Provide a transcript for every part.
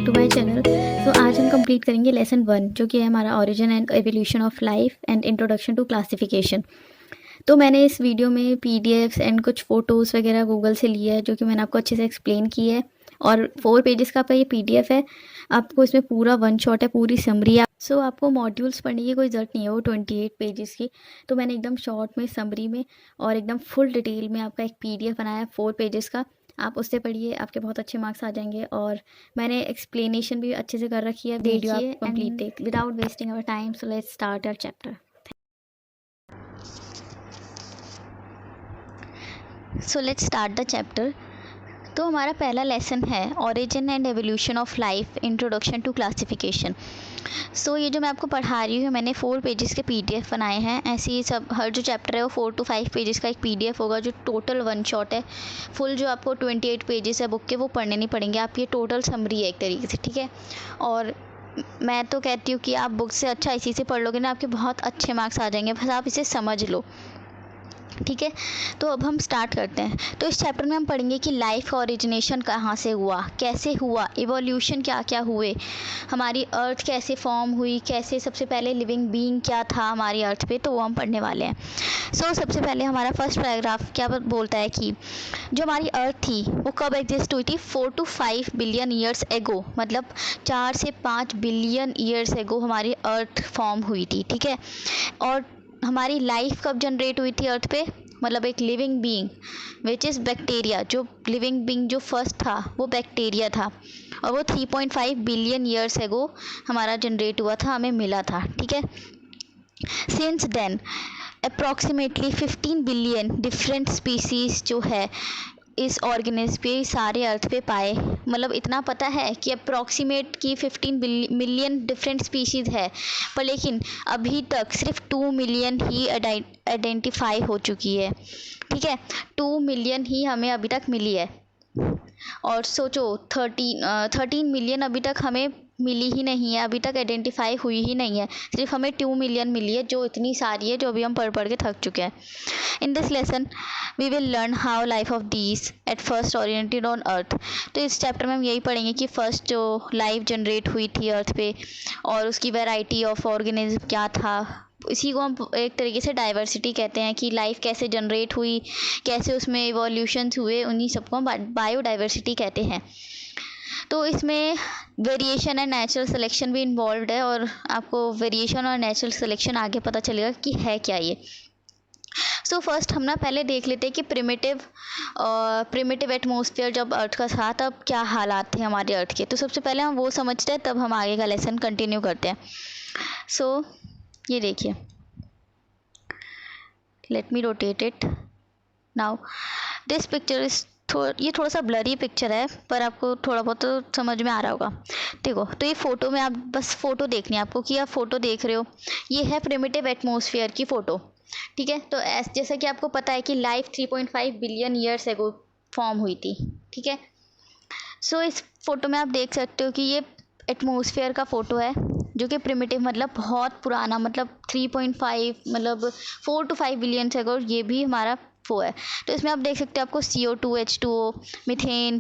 To my channel. सो आज हम complete करेंगे लेसन 1 जो कि है हमारा origin and evolution of life and introduction to classification. तो मैंने इस वीडियो में पीडीएफ्स एंड कुछ फ़ोटोज़ वगैरह गूगल से लिया है जो कि मैंने आपको अच्छे से एक्सप्लेन की है। और 4 पेजेस का आपका ये पीडीएफ है। आपको इसमें पूरा वन शॉट है, पूरी समरी है। सो आपको मॉड्यूल्स पढ़ने की कोई ज़रूरत नहीं है वो 28 पेजेस की। तो मैंने एकदम शॉर्ट में, समरी में और एकदम फुल डिटेल में आपका एक पीडीएफ बनाया 4 पेजेस का। आप उससे पढ़िए, आपके बहुत अच्छे मार्क्स आ जाएंगे। और मैंने एक्सप्लेनेशन भी अच्छे से कर रखी है, वीडियो आप कंप्लीट देख without wasting our time. So let's start our chapter. So let's start the chapter. तो हमारा पहला लेसन है origin and evolution of life, introduction to classification. So ये जो मैं आपको पढ़ा रही हूँ, मैंने 4 पेजेस के पीडीएफ बनाए हैं। ऐसे ही सब हर जो चैप्टर है वो 4 to 5 पेजेस का एक पीडीएफ होगा जो टोटल वन शॉट है। फुल जो आपको 28 पेजेस है बुक के वो पढ़ने नहीं पड़ेंगे, आप ये टोटल समरी है एक तरीके से, ठीक है। और मैं तो कहती हूँ कि आप बुक से अच्छा इसी से पढ़ लोगे ना, आपके बहुत अच्छे मार्क्स आ जाएंगे, बस आप इसे समझ लो, ठीक है। तो अब हम स्टार्ट करते हैं। तो इस चैप्टर में हम पढ़ेंगे कि लाइफ का ओरिजिनेशन कहाँ से हुआ, कैसे हुआ, इवोल्यूशन क्या क्या हुए, हमारी अर्थ कैसे फॉर्म हुई, कैसे सबसे पहले लिविंग बीइंग क्या था हमारी अर्थ पे, तो वो हम पढ़ने वाले हैं। सबसे पहले हमारा फर्स्ट पैराग्राफ क्या बोलता है कि जो हमारी अर्थ थी वो कब एग्जिस्ट हुई थी, 4 to 5 बिलियन ईयर्स एगो, मतलब 4 से 5 बिलियन ईयर्स एगो हमारी अर्थ फॉर्म हुई थी, ठीक है। और हमारी लाइफ कब जनरेट हुई थी अर्थ पे, मतलब एक living being which is bacteria. जो लिविंग बीइंग जो फर्स्ट था वो बैक्टीरिया था, और वो 3.5 बिलियन ईयर्स एगो हमारा जनरेट हुआ था, हमें मिला था, ठीक है। Since then approximately 15 billion different species जो है इस ऑर्गेनिज्म पे सारे अर्थ पे पाए। मतलब इतना पता है कि अप्रॉक्सीमेट की 15 मिलियन डिफरेंट स्पीशीज़ है, पर लेकिन अभी तक सिर्फ 2 मिलियन ही आइडेंटिफाई हो चुकी है, ठीक है। 2 मिलियन ही हमें अभी तक मिली है। और सोचो 13 मिलियन अभी तक हमें मिली ही नहीं है, अभी तक आइडेंटिफाई हुई ही नहीं है, सिर्फ हमें 2 मिलियन मिली है, जो इतनी सारी है जो अभी हम पढ़ पढ़ के थक चुके हैं। In this lesson we will learn how life of these at first oriented on earth. तो इस चैप्टर में हम यही पढ़ेंगे कि फर्स्ट जो लाइफ जनरेट हुई थी अर्थ पे और उसकी वैरायटी ऑफ ऑर्गेनिज्म क्या था। इसी को हम एक तरीके से डाइवर्सिटी कहते हैं कि लाइफ कैसे जनरेट हुई, कैसे उसमें इवोल्यूशंस हुए, उन्हीं सबको हम बायोडाइवर्सिटी कहते हैं। तो इसमें वेरिएशन एंड नेचुरल सिलेक्शन भी इन्वॉल्व है, और आपको वेरिएशन और नेचुरल सिलेक्शन आगे पता चलेगा कि है क्या ये। फर्स्ट हम ना पहले देख लेते हैं कि प्रिमिटिव एटमॉस्फेयर जब अर्थ का था तब क्या हालात थे हमारे अर्थ के। तो सबसे पहले हम वो समझते हैं, तब हम आगे का लेसन कंटिन्यू करते हैं। ये देखिए, let me rotate it now. This picture is ये थोड़ा सा ब्लरी पिक्चर है, पर आपको थोड़ा बहुत तो समझ में आ रहा होगा। देखो, तो ये फ़ोटो में आप बस फ़ोटो देखनी है आपको कि आप फ़ोटो देख रहे हो, ये है प्रिमिटिव एटमॉस्फेयर की फ़ोटो, ठीक है। तो जैसा कि आपको पता है कि life 3.5 billion years ago form हुई थी, ठीक है। इस फ़ोटो में आप देख सकते हो कि ये एटमॉस्फेयर का फ़ोटो है जो कि प्रिमिटिव मतलब बहुत पुराना, मतलब 3.5 मतलब 4 to 5 बिलियन से अगर ये भी हमारा वो है। तो इसमें आप देख सकते हो आपको CO2, H2O, methane,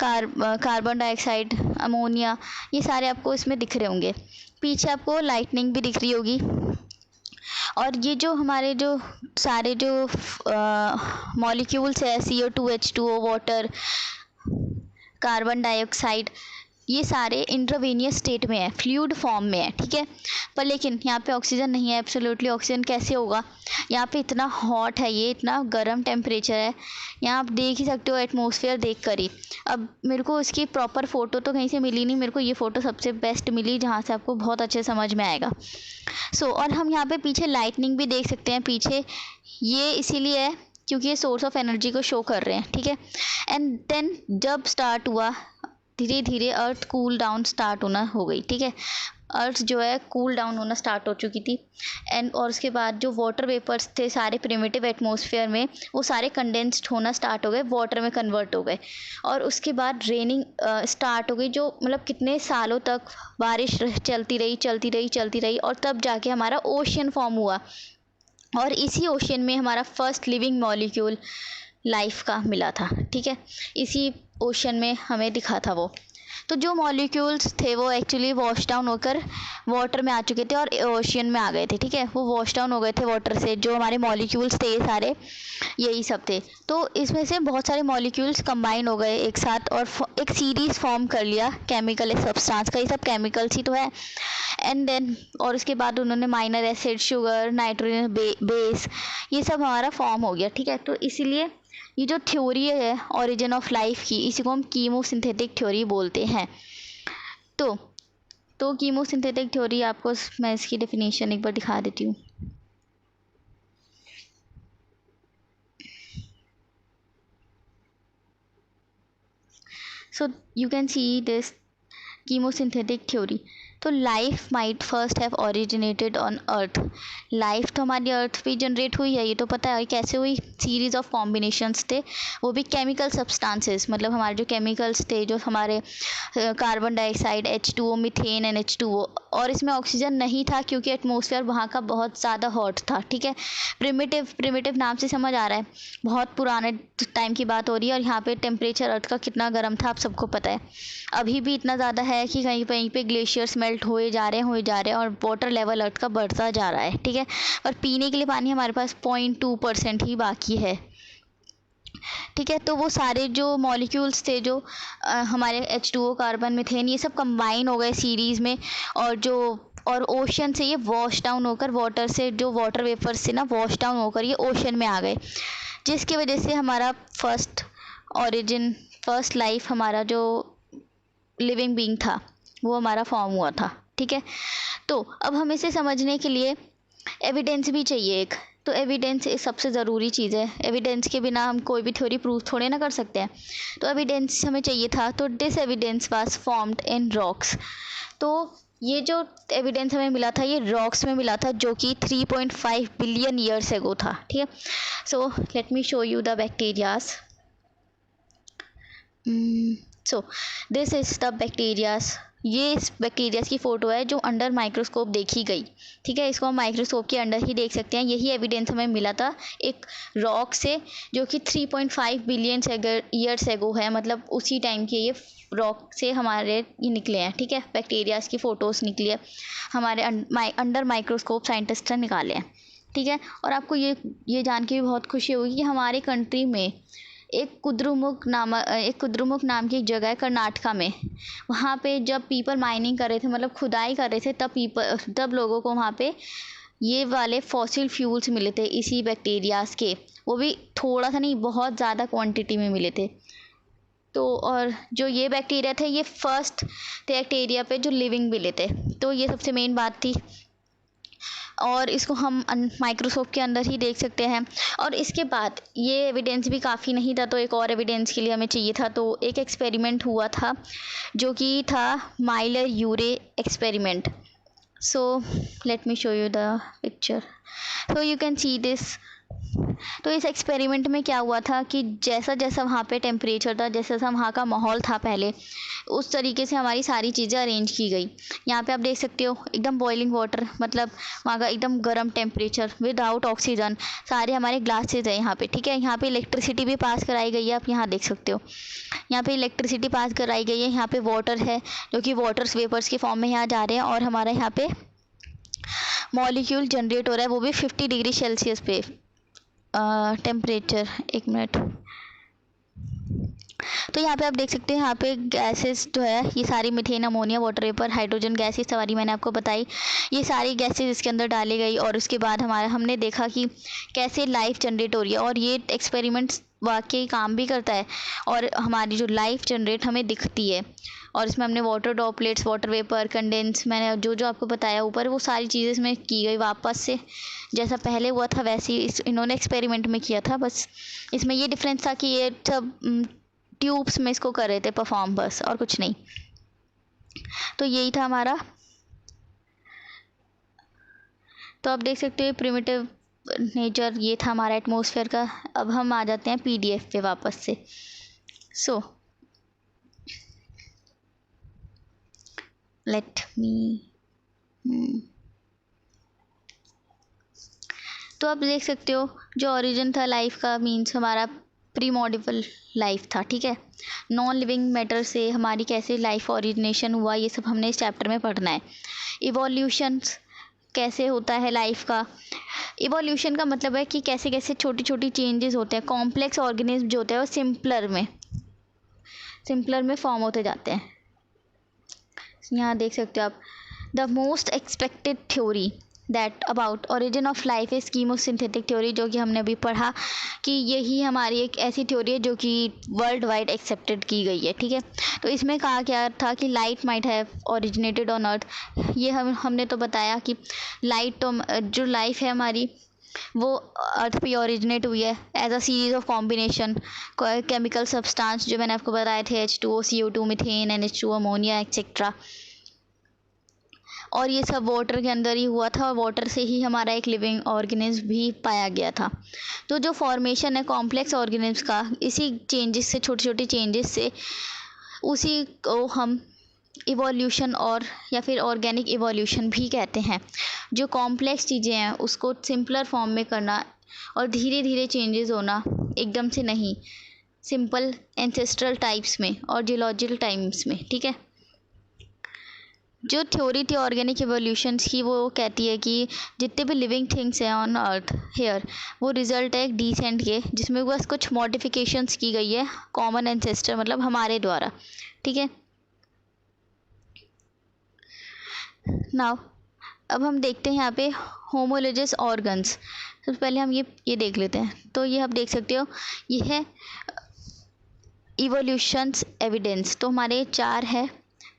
carbon dioxide, ammonia, ये सारे आपको इसमें दिख रहे होंगे। पीछे आपको लाइटनिंग भी दिख रही होगी। और ये जो हमारे जो सारे जो मॉलिक्यूल्स है, CO2, H2O, water, carbon dioxide, ये सारे इंट्रावेनियस स्टेट में है, फ्लूइड फॉर्म में है, ठीक है। पर लेकिन यहाँ पे ऑक्सीजन नहीं है, एब्सोल्युटली ऑक्सीजन कैसे होगा, यहाँ पे इतना हॉट है, ये इतना गर्म टेम्परेचर है, यहाँ आप देख ही सकते हो एटमॉस्फेयर देख कर ही। अब मेरे को इसकी प्रॉपर फ़ोटो तो कहीं से मिली नहीं, मेरे को ये फ़ोटो सबसे बेस्ट मिली जहाँ से आपको बहुत अच्छे समझ में आएगा। और हम यहाँ पे पीछे लाइटनिंग भी देख सकते हैं पीछे, ये इसीलिए है क्योंकि ये सोर्स ऑफ एनर्जी को शो कर रहे हैं, ठीक है। एंड देन जब स्टार्ट हुआ, धीरे धीरे अर्थ कूल डाउन स्टार्ट होना हो गई, ठीक है। अर्थ जो है कूल डाउन होना स्टार्ट हो चुकी थी। और उसके बाद जो वाटर वेपर्स थे सारे प्रिमिटिव एटमॉस्फेयर में, वो सारे कंडेंस्ड होना स्टार्ट हो गए, वाटर में कन्वर्ट हो गए। और उसके बाद रेनिंग स्टार्ट हो गई, जो मतलब कितने सालों तक बारिश चलती रही, और तब जाके हमारा ओशियन फॉर्म हुआ। और इसी ओशियन में हमारा फर्स्ट लिविंग मॉलिक्यूल लाइफ का मिला था, ठीक है। इसी ओशन में हमें दिखा था वो। तो जो मॉलिक्यूल्स थे वो एक्चुअली वॉश डाउन होकर वाटर में आ चुके थे और ओशियन में आ गए थे, ठीक है। वो वॉश डाउन हो गए थे वाटर से, जो हमारे मॉलिक्यूल्स थे ये सारे यही सब थे। तो इसमें से बहुत सारे मॉलिक्यूल्स कंबाइन हो गए एक साथ और एक सीरीज फॉर्म कर लिया केमिकल सब्सटेंस का। ये सब केमिकल्स ही तो है। एंड देन और उसके बाद उन्होंने minor acid, sugar, nitrogen base, ये सब हमारा फॉर्म हो गया, ठीक है। तो इसीलिए ये जो थ्योरी है ओरिजिन ऑफ लाइफ की, इसी को हम कीमोसिंथेटिक थ्योरी बोलते हैं। तो कीमोसिंथेटिक थ्योरी आपको मैं इसकी डेफिनेशन एक बार दिखा देती हूँ। So you can see this chemosynthetic theory. तो life might first have originated on earth. Life तो हमारी अर्थ पे जनरेट हुई है, ये तो पता है। कैसे हुई? सीरीज ऑफ कॉम्बिनेशंस थे, वो भी केमिकल सब्सटेंसेस, मतलब हमारे जो केमिकल्स थे, जो हमारे carbon dioxide, H2O, methane and H2O। और इसमें ऑक्सीजन नहीं था क्योंकि एटमॉस्फेयर वहाँ का बहुत ज़्यादा हॉट था, ठीक है। प्रिमिटिव नाम से समझ आ रहा है, बहुत पुराने टाइम की बात हो रही है। और यहाँ पे टेम्परेचर अर्थ का कितना गर्म था आप सबको पता है। अभी भी इतना ज़्यादा है कि कहीं कहीं पे ग्लेशियर्स मेल्ट हुए जा रहे हैं और वाटर लेवल अर्थ का बढ़ता जा रहा है, ठीक है। और पीने के लिए पानी हमारे पास 0.2% ही बाकी है, ठीक है। तो वो सारे जो मॉलिक्यूल्स थे, जो हमारे H2O, कार्बन, मीथेन, ये सब कंबाइन हो गए सीरीज़ में। और ओशन से ये वॉश डाउन होकर, वाटर से, जो वाटर वेपर से ना वॉश डाउन होकर ये ओशन में आ गए, जिसकी वजह से हमारा फर्स्ट लाइफ, हमारा जो लिविंग बीइंग था, वो हमारा फॉर्म हुआ था, ठीक है। तो अब हमें इसे समझने के लिए एविडेंस भी चाहिए एक। तो एविडेंस सबसे ज़रूरी चीज़ है। एविडेंस के बिना हम कोई भी थ्योरी प्रूव थोड़े ना कर सकते हैं। तो एविडेंस हमें चाहिए था। तो this evidence was formed in rocks. तो ये जो एविडेंस हमें मिला था, ये रॉक्स में मिला था, जो कि 3.5 बिलियन ईयर्स एगो था, ठीक है। सो let me show you the bacterias. So this is the bacterias. ये इस बैक्टीरियाज की फ़ोटो है जो अंडर माइक्रोस्कोप देखी गई, ठीक है। इसको हम माइक्रोस्कोप के अंडर ही देख सकते हैं। यही एविडेंस हमें मिला था एक रॉक से, जो कि 3.5 बिलियन ईयर्स एगो है, मतलब उसी टाइम के ये रॉक से हमारे ये निकले हैं, ठीक है। बैक्टीरियाज की फ़ोटोज़ निकली है, हमारे अंडर माइक्रोस्कोप साइंटिस्ट ने निकाले हैं, ठीक है। और आपको ये जान के भी बहुत खुशी होगी कि हमारे कंट्री में एक कुद्रुमुख नाम की एक जगह है कर्नाटका में। वहाँ पे जब पीपल माइनिंग कर रहे थे, मतलब खुदाई कर रहे थे, तब लोगों को वहाँ पे ये वाले फॉसिल फ्यूल्स मिले थे इसी बैक्टीरियाज के। वो भी थोड़ा सा नहीं, बहुत ज़्यादा क्वांटिटी में मिले थे। तो और जो ये बैक्टीरिया थे, ये फर्स्ट थे बैक्टीरिया पे जो लिविंग मिले थे। तो ये सबसे मेन बात थी। और इसको हम माइक्रोस्कोप के अंदर ही देख सकते हैं। और इसके बाद ये एविडेंस भी काफ़ी नहीं था, तो एक और एविडेंस के लिए हमें चाहिए था। तो एक एक्सपेरिमेंट हुआ था, जो कि था Miller Urey experiment. So let me show you the picture. So you can see this. तो इस एक्सपेरिमेंट में क्या हुआ था कि जैसा जैसा वहाँ पे टेम्परेचर था, जैसा जैसा वहाँ का माहौल था पहले, उस तरीके से हमारी सारी चीज़ें अरेंज की गई। यहाँ पे आप देख सकते हो एकदम बॉइलिंग वाटर, मतलब वहाँ का एकदम गर्म टेम्परेचर विदाउट ऑक्सीजन। सारे हमारे ग्लासेज है यहाँ पे, ठीक है। यहाँ पे इलेक्ट्रिसिटी भी पास कराई गई है, आप यहाँ देख सकते हो। यहाँ पे इलेक्ट्रिसिटी पास कराई गई है। यहाँ पे वाटर है, जो कि वाटर्स वेपर्स के फॉर्म में यहाँ जा रहे हैं। और हमारा यहाँ पे मॉलिक्यूल जनरेट हो रहा है, वो भी 50 डिग्री सेल्सियस पे टेम्परेचर। एक मिनट। तो यहाँ पे आप देख सकते हैं, यहाँ पे गैसेस जो है, ये सारी methane, ammonia, water vapour, hydrogen gas, ये सारी मैंने आपको बताई। ये सारी गैसेस इसके अंदर डाली गई और उसके बाद हमने देखा कि कैसे लाइफ जनरेट हो रही है। और ये एक्सपेरिमेंट्स वाकई काम भी करता है, और हमारी जो लाइफ जनरेट हमें दिखती है। और इसमें हमने water droplets, water vapour, condense, मैंने जो जो आपको बताया ऊपर, वो सारी चीज़ें इसमें की गई वापस से। जैसा पहले हुआ था वैसे ही इन्होंने एक्सपेरिमेंट में किया था। बस इसमें ये डिफरेंस था कि ये सब ट्यूब्स में इसको कर रहे थे परफॉर्म, बस, और कुछ नहीं। तो यही था हमारा। तो आप देख सकते हो प्रिमिटिव नेचर, ये था हमारा एटमॉस्फेयर का। अब हम आ जाते हैं PDF पे वापस से। सो लेट मी तो आप देख सकते हो जो ओरिजिन था लाइफ का, मीन्स हमारा प्रीमोर्डियल लाइफ था, ठीक है। नॉन लिविंग मैटर से हमारी कैसे लाइफ ओरिजिनेशन हुआ, ये सब हमने इस चैप्टर में पढ़ना है। इवोल्यूशन कैसे होता है लाइफ का। इवोल्यूशन का मतलब है कि कैसे कैसे छोटी छोटी चेंजेस होते हैं। कॉम्प्लेक्स ऑर्गेनिज्म जो होते हैं वो सिंपलर में फॉर्म होते जाते हैं। यहाँ देख सकते हो आप, the most expected theory that about origin of life is chemosynthetic theory, जो कि हमने अभी पढ़ा कि यही हमारी एक ऐसी थ्योरी है जो कि वर्ल्ड वाइड एक्सेप्टेड की गई है, ठीक है। तो इसमें कहा क्या था कि light might have originated on अर्थ। ये हमने तो बताया कि लाइट तो जो लाइफ है हमारी वो अर्थ पे ओरिजिनेट हुई है as a series of combination chemical substance जो मैंने आपको बताए थे, H2O, CO2, methane, NH2, ammonia etcetera. और ये सब वाटर के अंदर ही हुआ था और वाटर से ही हमारा एक लिविंग ऑर्गेनिज्म भी पाया गया था। तो जो फॉर्मेशन है कॉम्प्लेक्स ऑर्गेनिज्म का, इसी चेंजेस से, छोटी छोटी चेंजेस से, उसी को हम इवोल्यूशन और या फिर ऑर्गेनिक इवोल्यूशन भी कहते हैं। जो कॉम्प्लेक्स चीज़ें हैं उसको सिंपलर फॉर्म में करना और धीरे धीरे चेंजेस होना, एकदम से नहीं, सिंपल एंसेस्ट्रल टाइप्स में और जियोलॉजिकल टाइम्स में, ठीक है। जो थ्योरी थी ऑर्गेनिक इवोल्यूशन की, वो कहती है कि जितने भी लिविंग थिंग्स हैं ऑन अर्थ हेयर, वो रिजल्ट है एक डिसेंट के, जिसमें बस कुछ मॉडिफिकेशंस की गई है कॉमन एंसेस्टर मतलब हमारे द्वारा, ठीक है। नाउ अब हम देखते हैं यहाँ पे होमोलोगस ऑर्गन्स। सबसे पहले हम ये देख लेते हैं। तो ये आप देख सकते हो, ये है इवोल्यूशंस एविडेंस। तो हमारे 4 है,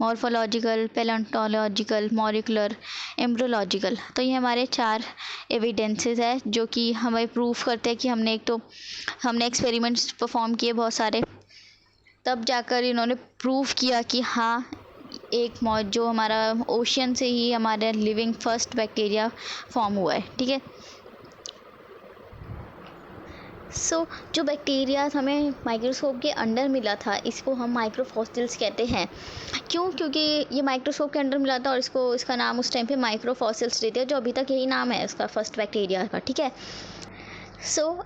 मॉर्फोलॉजिकल, पैलेंटोलॉजिकल, मॉलिक्यूलर, एम्ब्रियोलॉजिकल। तो ये हमारे 4 एविडेंसेस है जो कि हमें प्रूफ करते हैं कि हमने एक्सपेरिमेंट्स परफॉर्म किए बहुत सारे, तब जाकर इन्होंने प्रूफ किया कि हाँ, एक मौज जो हमारा ओशियन से ही हमारा लिविंग फर्स्ट बैक्टीरिया फॉर्म हुआ है, ठीक है। जो बैक्टीरिया हमें माइक्रोस्कोप के अंडर मिला था, इसको हम माइक्रोफॉसिल्स कहते हैं। क्यों? क्योंकि ये माइक्रोस्कोप के अंडर मिला था और इसका नाम उस टाइम पे माइक्रोफॉसिल्स देते हैं, जो अभी तक यही नाम है इसका फर्स्ट बैक्टीरिया का, ठीक है।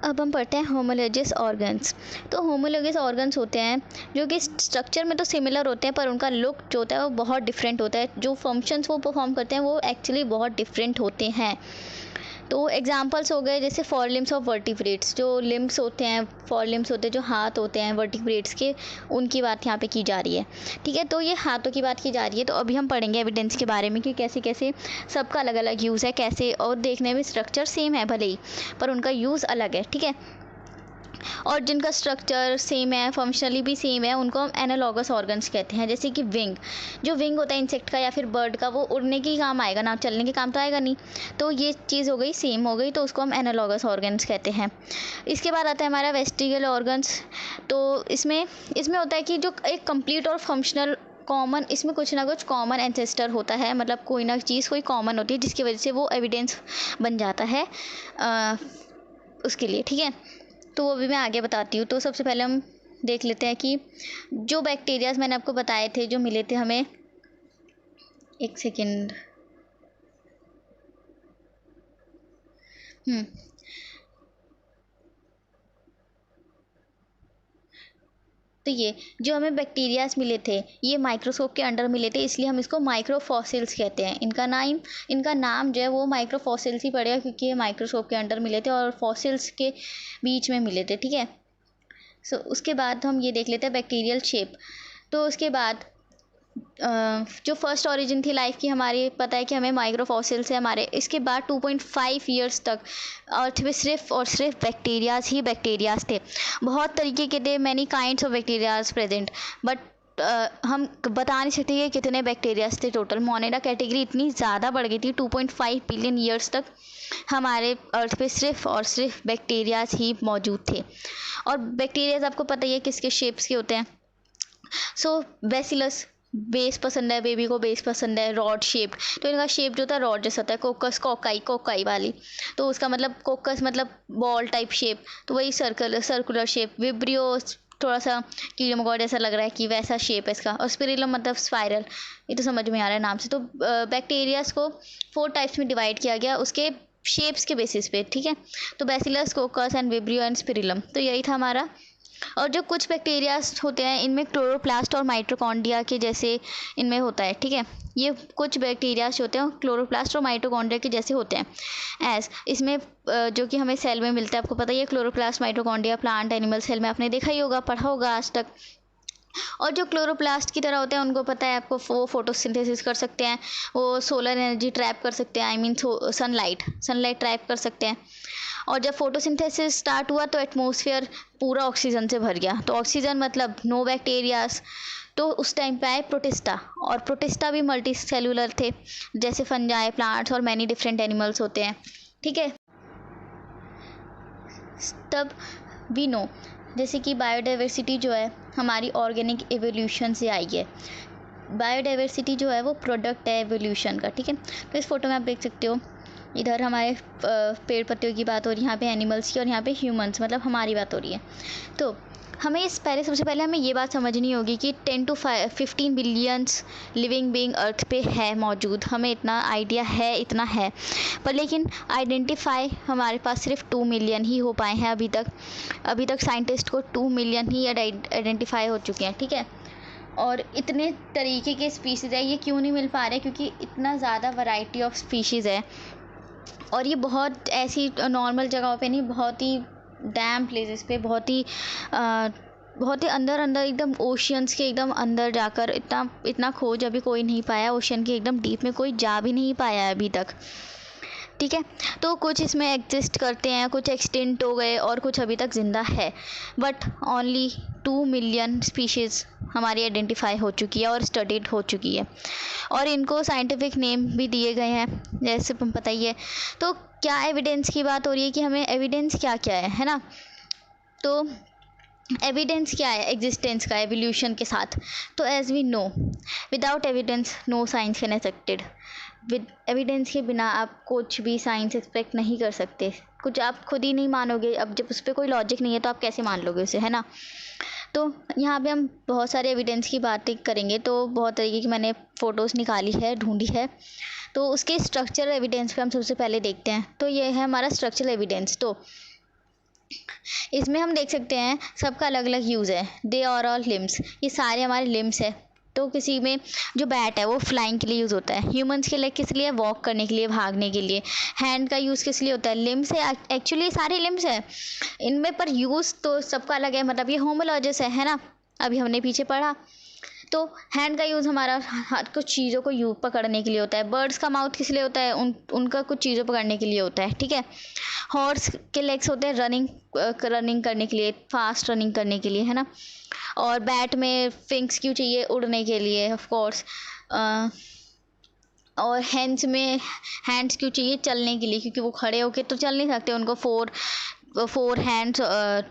अब हम पढ़ते हैं होमोलोगस ऑर्गन्स। तो होमोलोगस ऑर्गन्स होते हैं जो कि स्ट्रक्चर में तो सिमिलर होते हैं, पर उनका लुक जो होता है वो बहुत डिफरेंट होता है। जो फंक्शंस वो परफॉर्म करते हैं वो एक्चुअली बहुत डिफरेंट होते हैं। तो एग्जांपल्स हो गए जैसे फोर लिम्स ऑफ वर्टिब्रेट्स। जो लिम्स होते हैं, फोर लिम्स होते हैं, जो हाथ होते हैं वर्टिब्रेट्स के, उनकी बात यहाँ पे की जा रही है, ठीक है। तो ये हाथों की बात की जा रही है। तो अभी हम पढ़ेंगे एविडेंस के बारे में कि कैसे कैसे सबका अलग अलग यूज़ है, कैसे, और देखने में स्ट्रक्चर सेम है भले ही, पर उनका यूज़ अलग है, ठीक है। और जिनका स्ट्रक्चर सेम है, फंक्शनली भी सेम है, उनको हम एनालॉगस ऑर्गन्स कहते हैं। जैसे कि विंग, जो विंग होता है इंसेक्ट का या फिर बर्ड का, वो उड़ने के काम आएगा ना, चलने के काम तो आएगा नहीं। तो ये चीज़ हो गई, सेम हो गई, तो उसको हम एनालॉगस ऑर्गन्स कहते हैं। इसके बाद आता है हमारा वेस्टिगल ऑर्गन्स। तो इसमें होता है कि जो एक कंप्लीट और फंक्शनल कॉमन, इसमें कुछ ना कुछ कॉमन एंसेस्टर होता है, मतलब कोई ना चीज़ कोई कॉमन होती है जिसकी वजह से वो एविडेंस बन जाता है उसके लिए, ठीक है। तो वो भी मैं आगे बताती हूँ। तो सबसे पहले हम देख लेते हैं कि जो बैक्टीरियाज मैंने आपको बताए थे, जो मिले थे हमें, एक सेकेंड, तो ये जो हमें बैक्टीरियाज मिले थे, ये माइक्रोस्कोप के अंडर मिले थे, इसलिए हम इसको माइक्रोफॉसिल्स कहते हैं। इनका नाम जो है वो माइक्रोफॉसिल्स ही पड़ेगा, क्योंकि ये माइक्रोस्कोप के अंडर मिले थे और फॉसिल्स के बीच में मिले थे, ठीक है। उसके बाद हम ये देख लेते हैं बैक्टीरियल शेप। तो उसके बाद जो फर्स्ट ओरिजिन थी लाइफ की हमारी, पता है कि हमें माइक्रोफॉसिल से हमारे, इसके बाद 2.5 ईयर्स तक अर्थ में सिर्फ और सिर्फ बैक्टीरियाज ही बैक्टीरियाज थे। बहुत तरीके के थे, many kinds of bacterias present, but हम बता नहीं सकते कि कितने बैक्टीरियाज थे टोटल। मोनेरा कैटेगरी इतनी ज़्यादा बढ़ गई थी, 2.5 बिलियन ईयर्स तक हमारे अर्थ पे सिर्फ और सिर्फ बैक्टीरियाज ही मौजूद थे। और बैक्टीरियाज आपको पता ही है किसके शेप्स के होते हैं। बेसिलस, बेस पसंद है बेबी को, बेस पसंद है, रॉड शेप। तो इनका शेप जो था रॉड जैसा होता है। कोकस, कोकाई वाली, तो उसका मतलब कोकस मतलब बॉल टाइप शेप, तो वही सर्कुलर शेप। विब्रियो थोड़ा सा कीड़े मकोड़े जैसा लग रहा है कि वैसा शेप है इसका। और स्पिरिलम मतलब स्पाइरल, ये तो समझ में आ रहा है नाम से। तो बैक्टीरियाज को 4 टाइप्स में डिवाइड किया गया उसके शेप्स के बेसिस पे, ठीक है। तो bacillus, कोकस and vibrio and spirillum. तो यही था हमारा और जो कुछ बैक्टीरियाज होते हैं इनमें क्लोरोप्लास्ट और माइटोकॉन्ड्रिया के जैसे इनमें होता है, ठीक है। ये कुछ बैक्टीरियाज होते हैं क्लोरोप्लास्ट और माइटोकॉन्ड्रिया के जैसे होते हैं। इसमें जो कि हमें सेल में मिलता है, आपको पता ही है chloroplast mitochondria plant animal cell में आपने देखा ही होगा, पढ़ा होगा आज तक। और जो क्लोरोप्लास्ट की तरह होते हैं उनको पता है आपको, वो फोटोसिंथेसिस कर सकते हैं, वो सोलर एनर्जी ट्रैप कर सकते हैं, आई मीन सनलाइट ट्रैप कर सकते हैं। और जब फोटोसिंथेसिस स्टार्ट हुआ तो एटमॉस्फेयर पूरा ऑक्सीजन से भर गया, तो ऑक्सीजन मतलब नो बैक्टीरियाज। तो उस टाइम पे आए प्रोटिस्टा, और प्रोटिस्टा भी मल्टी सेलुलर थे, जैसे फंजाई, प्लांट्स और मैनी डिफरेंट एनिमल्स होते हैं, ठीक है। तब वी नो जैसे कि बायोडाइवर्सिटी जो है हमारी ऑर्गेनिक एवोल्यूशन से आई है। बायोडाइवर्सिटी जो है वो प्रोडक्ट है एवोल्यूशन का, ठीक है। तो इस फोटो में आप देख सकते हो, इधर हमारे पेड़ पत्तियों की बात हो रही है, यहाँ पे एनिमल्स की, और यहाँ पे ह्यूमंस मतलब हमारी बात हो रही है। तो हमें सबसे पहले हमें ये बात समझनी होगी कि 10 to 15 बिलियंस लिविंग बीइंग अर्थ पे है मौजूद, हमें इतना आइडिया है, इतना है। पर लेकिन आइडेंटिफाई हमारे पास सिर्फ 2 मिलियन ही हो पाए हैं अभी तक साइंटिस्ट को 2 मिलियन ही आइडेंटिफाई हो चुके हैं, ठीक है। और इतने तरीके के स्पीशीज़ है, ये क्यों नहीं मिल पा रहे, क्योंकि इतना ज़्यादा वैरायटी ऑफ स्पीशीज़ है। और ये बहुत ऐसी नॉर्मल जगहों पे नहीं, बहुत ही डैम प्लेसेस पे, बहुत ही अंदर एकदम ओशियंस के एकदम अंदर जाकर इतना खोज अभी कोई नहीं पाया, ओशियन के एकदम डीप में कोई जा भी नहीं पाया है अभी तक, ठीक है। तो कुछ इसमें एग्जिस्ट करते हैं, कुछ एक्सटिंक्ट हो गए और कुछ अभी तक ज़िंदा है, बट ओनली 2 मिलियन स्पीशीज़ हमारी आइडेंटिफाई हो चुकी है और स्टडीड हो चुकी है, और इनको साइंटिफिक नेम भी दिए गए हैं, जैसे तुम पता ही है। तो क्या एविडेंस की बात हो रही है कि हमें एविडेंस क्या क्या है ना। तो एविडेंस क्या है एग्जिस्टेंस का एवोल्यूशन के साथ। तो as we know without evidence no science can expected. With evidence के बिना आप कुछ भी साइंस एक्सपेक्ट नहीं कर सकते, कुछ आप खुद ही नहीं मानोगे। अब जब उस पर कोई लॉजिक नहीं है तो आप कैसे मान लोगे उसे, है ना। तो यहाँ पे हम बहुत सारे एविडेंस की बातें करेंगे, तो बहुत तरीके की मैंने फ़ोटोज़ निकाली है, ढूंढी है। तो उसके स्ट्रक्चरल एविडेंस पे हम सबसे पहले देखते हैं। तो ये है हमारा स्ट्रक्चरल एविडेंस। तो इसमें हम देख सकते हैं सबका अलग अलग यूज़ है। दे आर ऑल लिम्स, ये सारे हमारे लिम्स है। तो किसी में जो बैट है वो फ्लाइंग के लिए यूज़ होता है, ह्यूमंस के लेग किस लिए, वॉक करने के लिए, भागने के लिए। हैंड का यूज़ किस लिए होता है, लिम्स है, एक्चुअली सारे लिम्स है इनमें, पर यूज़ तो सबका अलग है, मतलब ये होमोलॉजिस है ना, अभी हमने पीछे पढ़ा। तो हैंड का यूज़ हमारा हाथ कुछ चीज़ों को पकड़ने के लिए होता है। बर्ड्स का माउथ किस लिए होता है, उनका कुछ चीज़ों पकड़ने के लिए होता है, ठीक है। हॉर्स के लेग्स होते हैं रनिंग करने के लिए, फास्ट रनिंग करने के लिए, है ना। और बैट में फिंक्स क्यों चाहिए, उड़ने के लिए ऑफ कोर्स। और हैंड्स में हैंड्स क्यों चाहिए, चलने के लिए, क्योंकि वो खड़े होके तो चल नहीं सकते, उनको फोर हैंड्स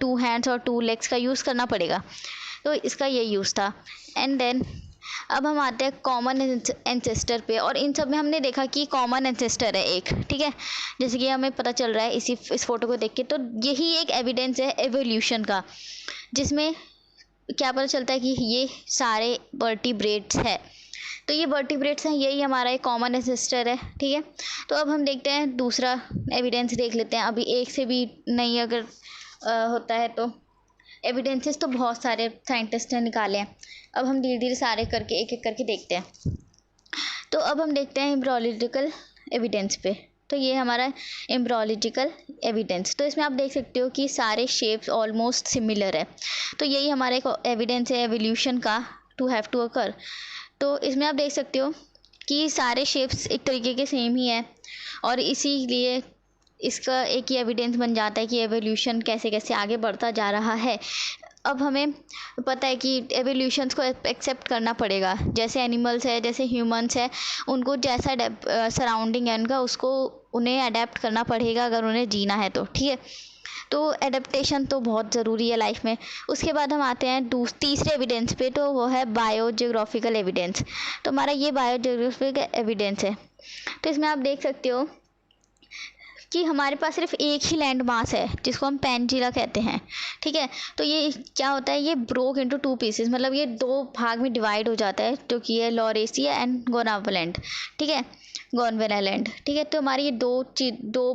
2 हैंड्स और 2 लेग्स का यूज़ करना पड़ेगा। तो इसका ये यूज़ था। एंड देन अब हम आते हैं कॉमन एंसेस्टर पे, और इन सब में हमने देखा कि कॉमन एंसेस्टर है एक, ठीक है, जैसे कि हमें पता चल रहा है इस फोटो को देख के। तो यही एक एविडेंस है एवोल्यूशन का, जिसमें क्या पता चलता है कि ये सारे वर्टिब्रेट्स है। तो ये वर्टिब्रेट्स हैं, यही हमारा एक कॉमन एंसेस्टर है, ठीक है। तो अब हम देखते हैं दूसरा एविडेंस देख लेते हैं। अभी एक से भी नहीं अगर होता है तो एविडेंसेस तो बहुत सारे साइंटिस्ट ने निकाले हैं। अब हम धीरे धीरे सारे करके एक एक करके देखते हैं। तो अब हम देखते हैं एम्ब्रियोलॉजिकल एविडेंस पे। तो ये हमारा एम्ब्रियोलॉजिकल एविडेंस। तो इसमें आप देख सकते हो कि सारे शेप्स ऑलमोस्ट सिमिलर है। तो यही हमारा एक एविडेंस है एवोल्यूशन का, टू हैव टू अकर। तो इसमें आप देख सकते हो कि सारे शेप्स एक तरीके के सेम ही है, और इसीलिए इसका एक ही एविडेंस बन जाता है कि एवोल्यूशन कैसे कैसे आगे बढ़ता जा रहा है। अब हमें पता है कि एवोल्यूशंस को एक्सेप्ट करना पड़ेगा। जैसे एनिमल्स है, जैसे ह्यूमंस है, उनको जैसा सराउंडिंग है उनका, उसको उन्हें अडेप्ट करना पड़ेगा अगर उन्हें जीना है तो, ठीक है। तो एडेप्टेशन तो बहुत ज़रूरी है लाइफ में। उसके बाद हम आते हैं तीसरे एविडेंस पे, तो वो है बायोजियोग्राफिकल एविडेंस। तो हमारा ये बायोजियोग्राफिकल एविडेंस है। तो इसमें आप देख सकते हो कि हमारे पास सिर्फ एक ही लैंड मास है जिसको हम पेनिनसुला कहते हैं, ठीक है। तो ये क्या होता है, ये ब्रोक इनटू 2 पीसेस, मतलब ये 2 भाग में डिवाइड हो जाता है, जो कि है लॉरेशिया एंड गोंडवानालैंड, ठीक है, गोंडवानालैंड, ठीक है। तो हमारी ये दो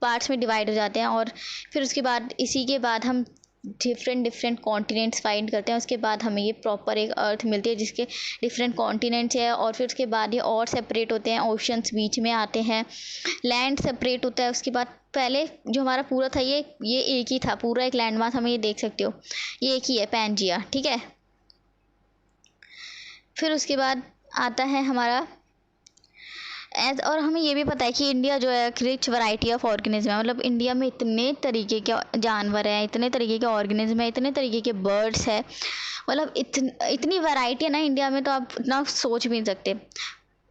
पार्ट्स में डिवाइड हो जाते हैं। और फिर उसके बाद इसी के बाद हम डिफरेंट डिफरेंट कॉन्टिनेंट्स फाइंड करते हैं, उसके बाद हमें ये प्रॉपर एक अर्थ मिलती है जिसके डिफरेंट कॉन्टिनेंट्स है, और फिर उसके बाद ये और सेपरेट होते हैं, ओशंस बीच में आते हैं, लैंड सेपरेट होता है। उसके बाद पहले जो हमारा पूरा था ये एक ही था, पूरा एक लैंड मास, हमें ये देख सकते हो ये एक ही है, पैंजिया, ठीक है। फिर उसके बाद आता है हमारा और हमें ये भी पता है कि इंडिया जो है रिच वैरायटी ऑफ ऑर्गेनिज्म है, मतलब इंडिया में इतने तरीके के जानवर हैं, इतने तरीके के ऑर्गेनिज्म है, इतने तरीके के बर्ड्स है, मतलब इतनी वैरायटी है ना इंडिया में, तो आप इतना सोच भी नहीं सकते,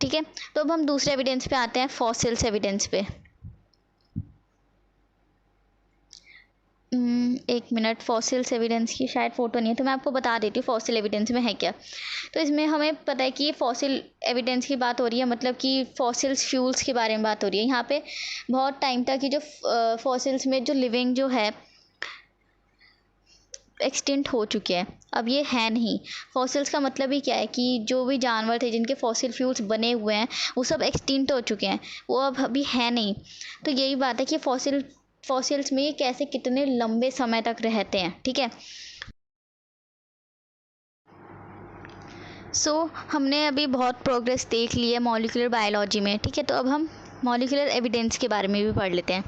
ठीक है। तो अब हम दूसरे एविडेंस पे आते हैं, फॉसिल्स एविडेंस पे। एक मिनट, फॉसिल्स एविडेंस की शायद फ़ोटो नहीं है, तो मैं आपको बता देती हूँ फॉसिल एविडेंस में है क्या। तो इसमें हमें पता है कि फॉसिल एविडेंस की बात हो रही है, मतलब कि फॉसिल्स फ्यूल्स के बारे में बात हो रही है। यहाँ पे बहुत टाइम तक कि जो फॉसिल्स में जो लिविंग जो है एक्सटिंक्ट हो चुके हैं, अब ये है नहीं। फॉसिल्स का मतलब ही क्या है कि जो भी जानवर थे जिनके फॉसिल फ्यूल्स बने हुए हैं वो सब एक्सटिंक्ट हो चुके हैं, वो अब अभी है नहीं। तो यही बात है कि फॉसिल्स में ये कैसे कितने लंबे समय तक रहते हैं, ठीक है। हमने अभी बहुत प्रोग्रेस देख ली है मॉलिक्यूलर बायोलॉजी में, ठीक है। तो अब हम मॉलिक्यूलर एविडेंस के बारे में भी पढ़ लेते हैं।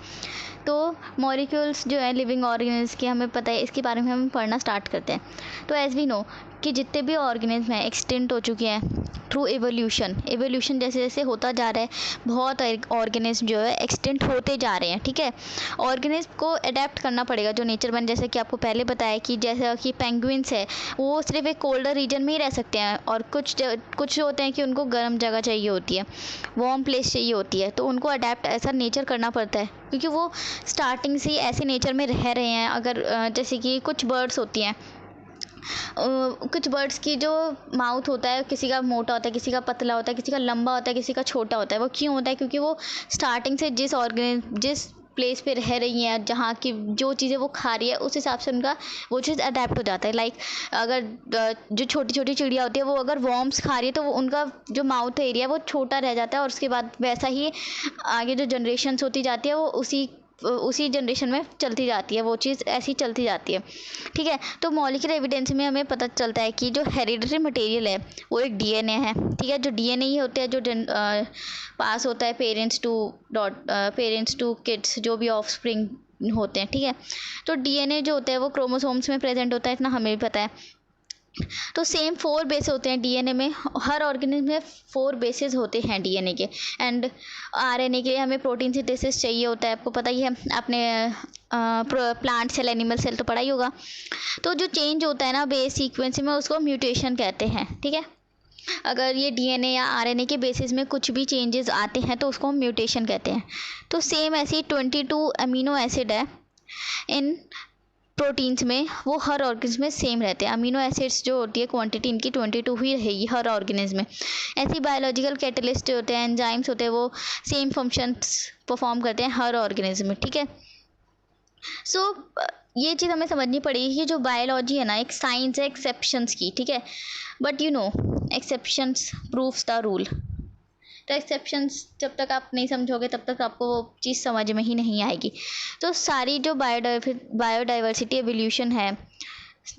तो मॉलिक्यूल्स जो है लिविंग ऑर्गेनिज्म के, हमें पता है, इसके बारे में हम पढ़ना स्टार्ट करते हैं। तो एज वी नो कि जितने भी ऑर्गेनिज्म हैं एक्सटिंक्ट हो चुके हैं थ्रू एवोल्यूशन जैसे जैसे होता जा रहा है, बहुत ऑर्गेनिज्म जो है एक्सटिंक्ट होते जा रहे हैं, ठीक है। ऑर्गेनिज्म को अडेप्ट करना पड़ेगा जो नेचर में, जैसे कि आपको पहले बताया कि जैसा कि पेंगुइन्स है वो सिर्फ एक कोल्डर रीजन में ही रह सकते हैं, और कुछ होते हैं कि उनको गर्म जगह चाहिए होती है, वार्म प्लेस चाहिए होती है, तो उनको अडेप्ट ऐसा नेचर करना पड़ता है, क्योंकि वो स्टार्टिंग से ही ऐसे नेचर में रह रहे हैं। अगर जैसे कि कुछ बर्ड्स होती हैं, कुछ बर्ड्स की जो माउथ होता है, किसी का मोटा होता है, किसी का पतला होता है, किसी का लंबा होता है, किसी का छोटा होता है। वो क्यों होता है? क्योंकि वो स्टार्टिंग से जिस प्लेस पे रह रही हैं, जहाँ की जो चीज़ें वो खा रही है, उस हिसाब से उनका वो चीज़ अडेप्ट हो जाता है। लाइक अगर जो छोटी छोटी चिड़िया होती है वो अगर वॉर्म्स खा रही है, तो वो उनका जो माउथ एरिया वो छोटा रह जाता है, और उसके बाद वैसा ही आगे जो जनरेशन्स होती जाती है वो उसी जनरेशन में चलती जाती है, वो चीज़ ऐसी चलती जाती है, ठीक है। तो मॉलिक्यूलर एविडेंस में हमें पता चलता है कि जो हेरिडिटरी मटेरियल है वो एक डीएनए है, ठीक है। जो डीएनए ही होता है जो पास होता है पेरेंट्स टू किड्स, जो भी ऑफस्प्रिंग होते हैं, ठीक है। तो डीएनए जो होता है वो क्रोमोसोम्स में प्रेजेंट होता है, इतना हमें भी पता है। तो सेम 4 बेस होते हैं डीएनए में, हर ऑर्गेनिज्म में 4 बेसेस होते हैं डीएनए के। एंड आरएनए के लिए हमें प्रोटीन सिंथेसिस चाहिए होता है, आपको पता ही है, आपने प्लांट सेल एनिमल सेल तो पढ़ा ही होगा। तो जो चेंज होता है ना बेस सीक्वेंस में, उसको म्यूटेशन कहते हैं, ठीक है। अगर ये डीएनए या आरएनए के बेसिस में कुछ भी चेंजेस आते हैं तो उसको हम म्यूटेशन कहते हैं। तो सेम ऐसे ही 22 अमीनो एसिड है इन प्रोटीन्स में, वो हर ऑर्गेनिज्म में सेम रहते हैं। अमीनो एसिड्स जो होती है क्वांटिटी इनकी 22 ही रहेगी हर ऑर्गेनिज्म में। ऐसी बायोलॉजिकल कैटलिस्ट जो होते हैं, एंजाइम्स होते हैं, वो सेम फंक्शंस परफॉर्म करते हैं हर ऑर्गेनिज्म में, ठीक है। ये चीज़ हमें समझनी पड़ेगी कि जो बायोलॉजी है ना एक साइंस है एक्सेप्शंस की, ठीक है। But you know exceptions proves the rule. तो एक्सेप्शंस जब तक आप नहीं समझोगे तब तक आपको वो चीज़ समझ में ही नहीं आएगी। तो सारी जो बायोडाइवर्सिटी एवोल्यूशन है,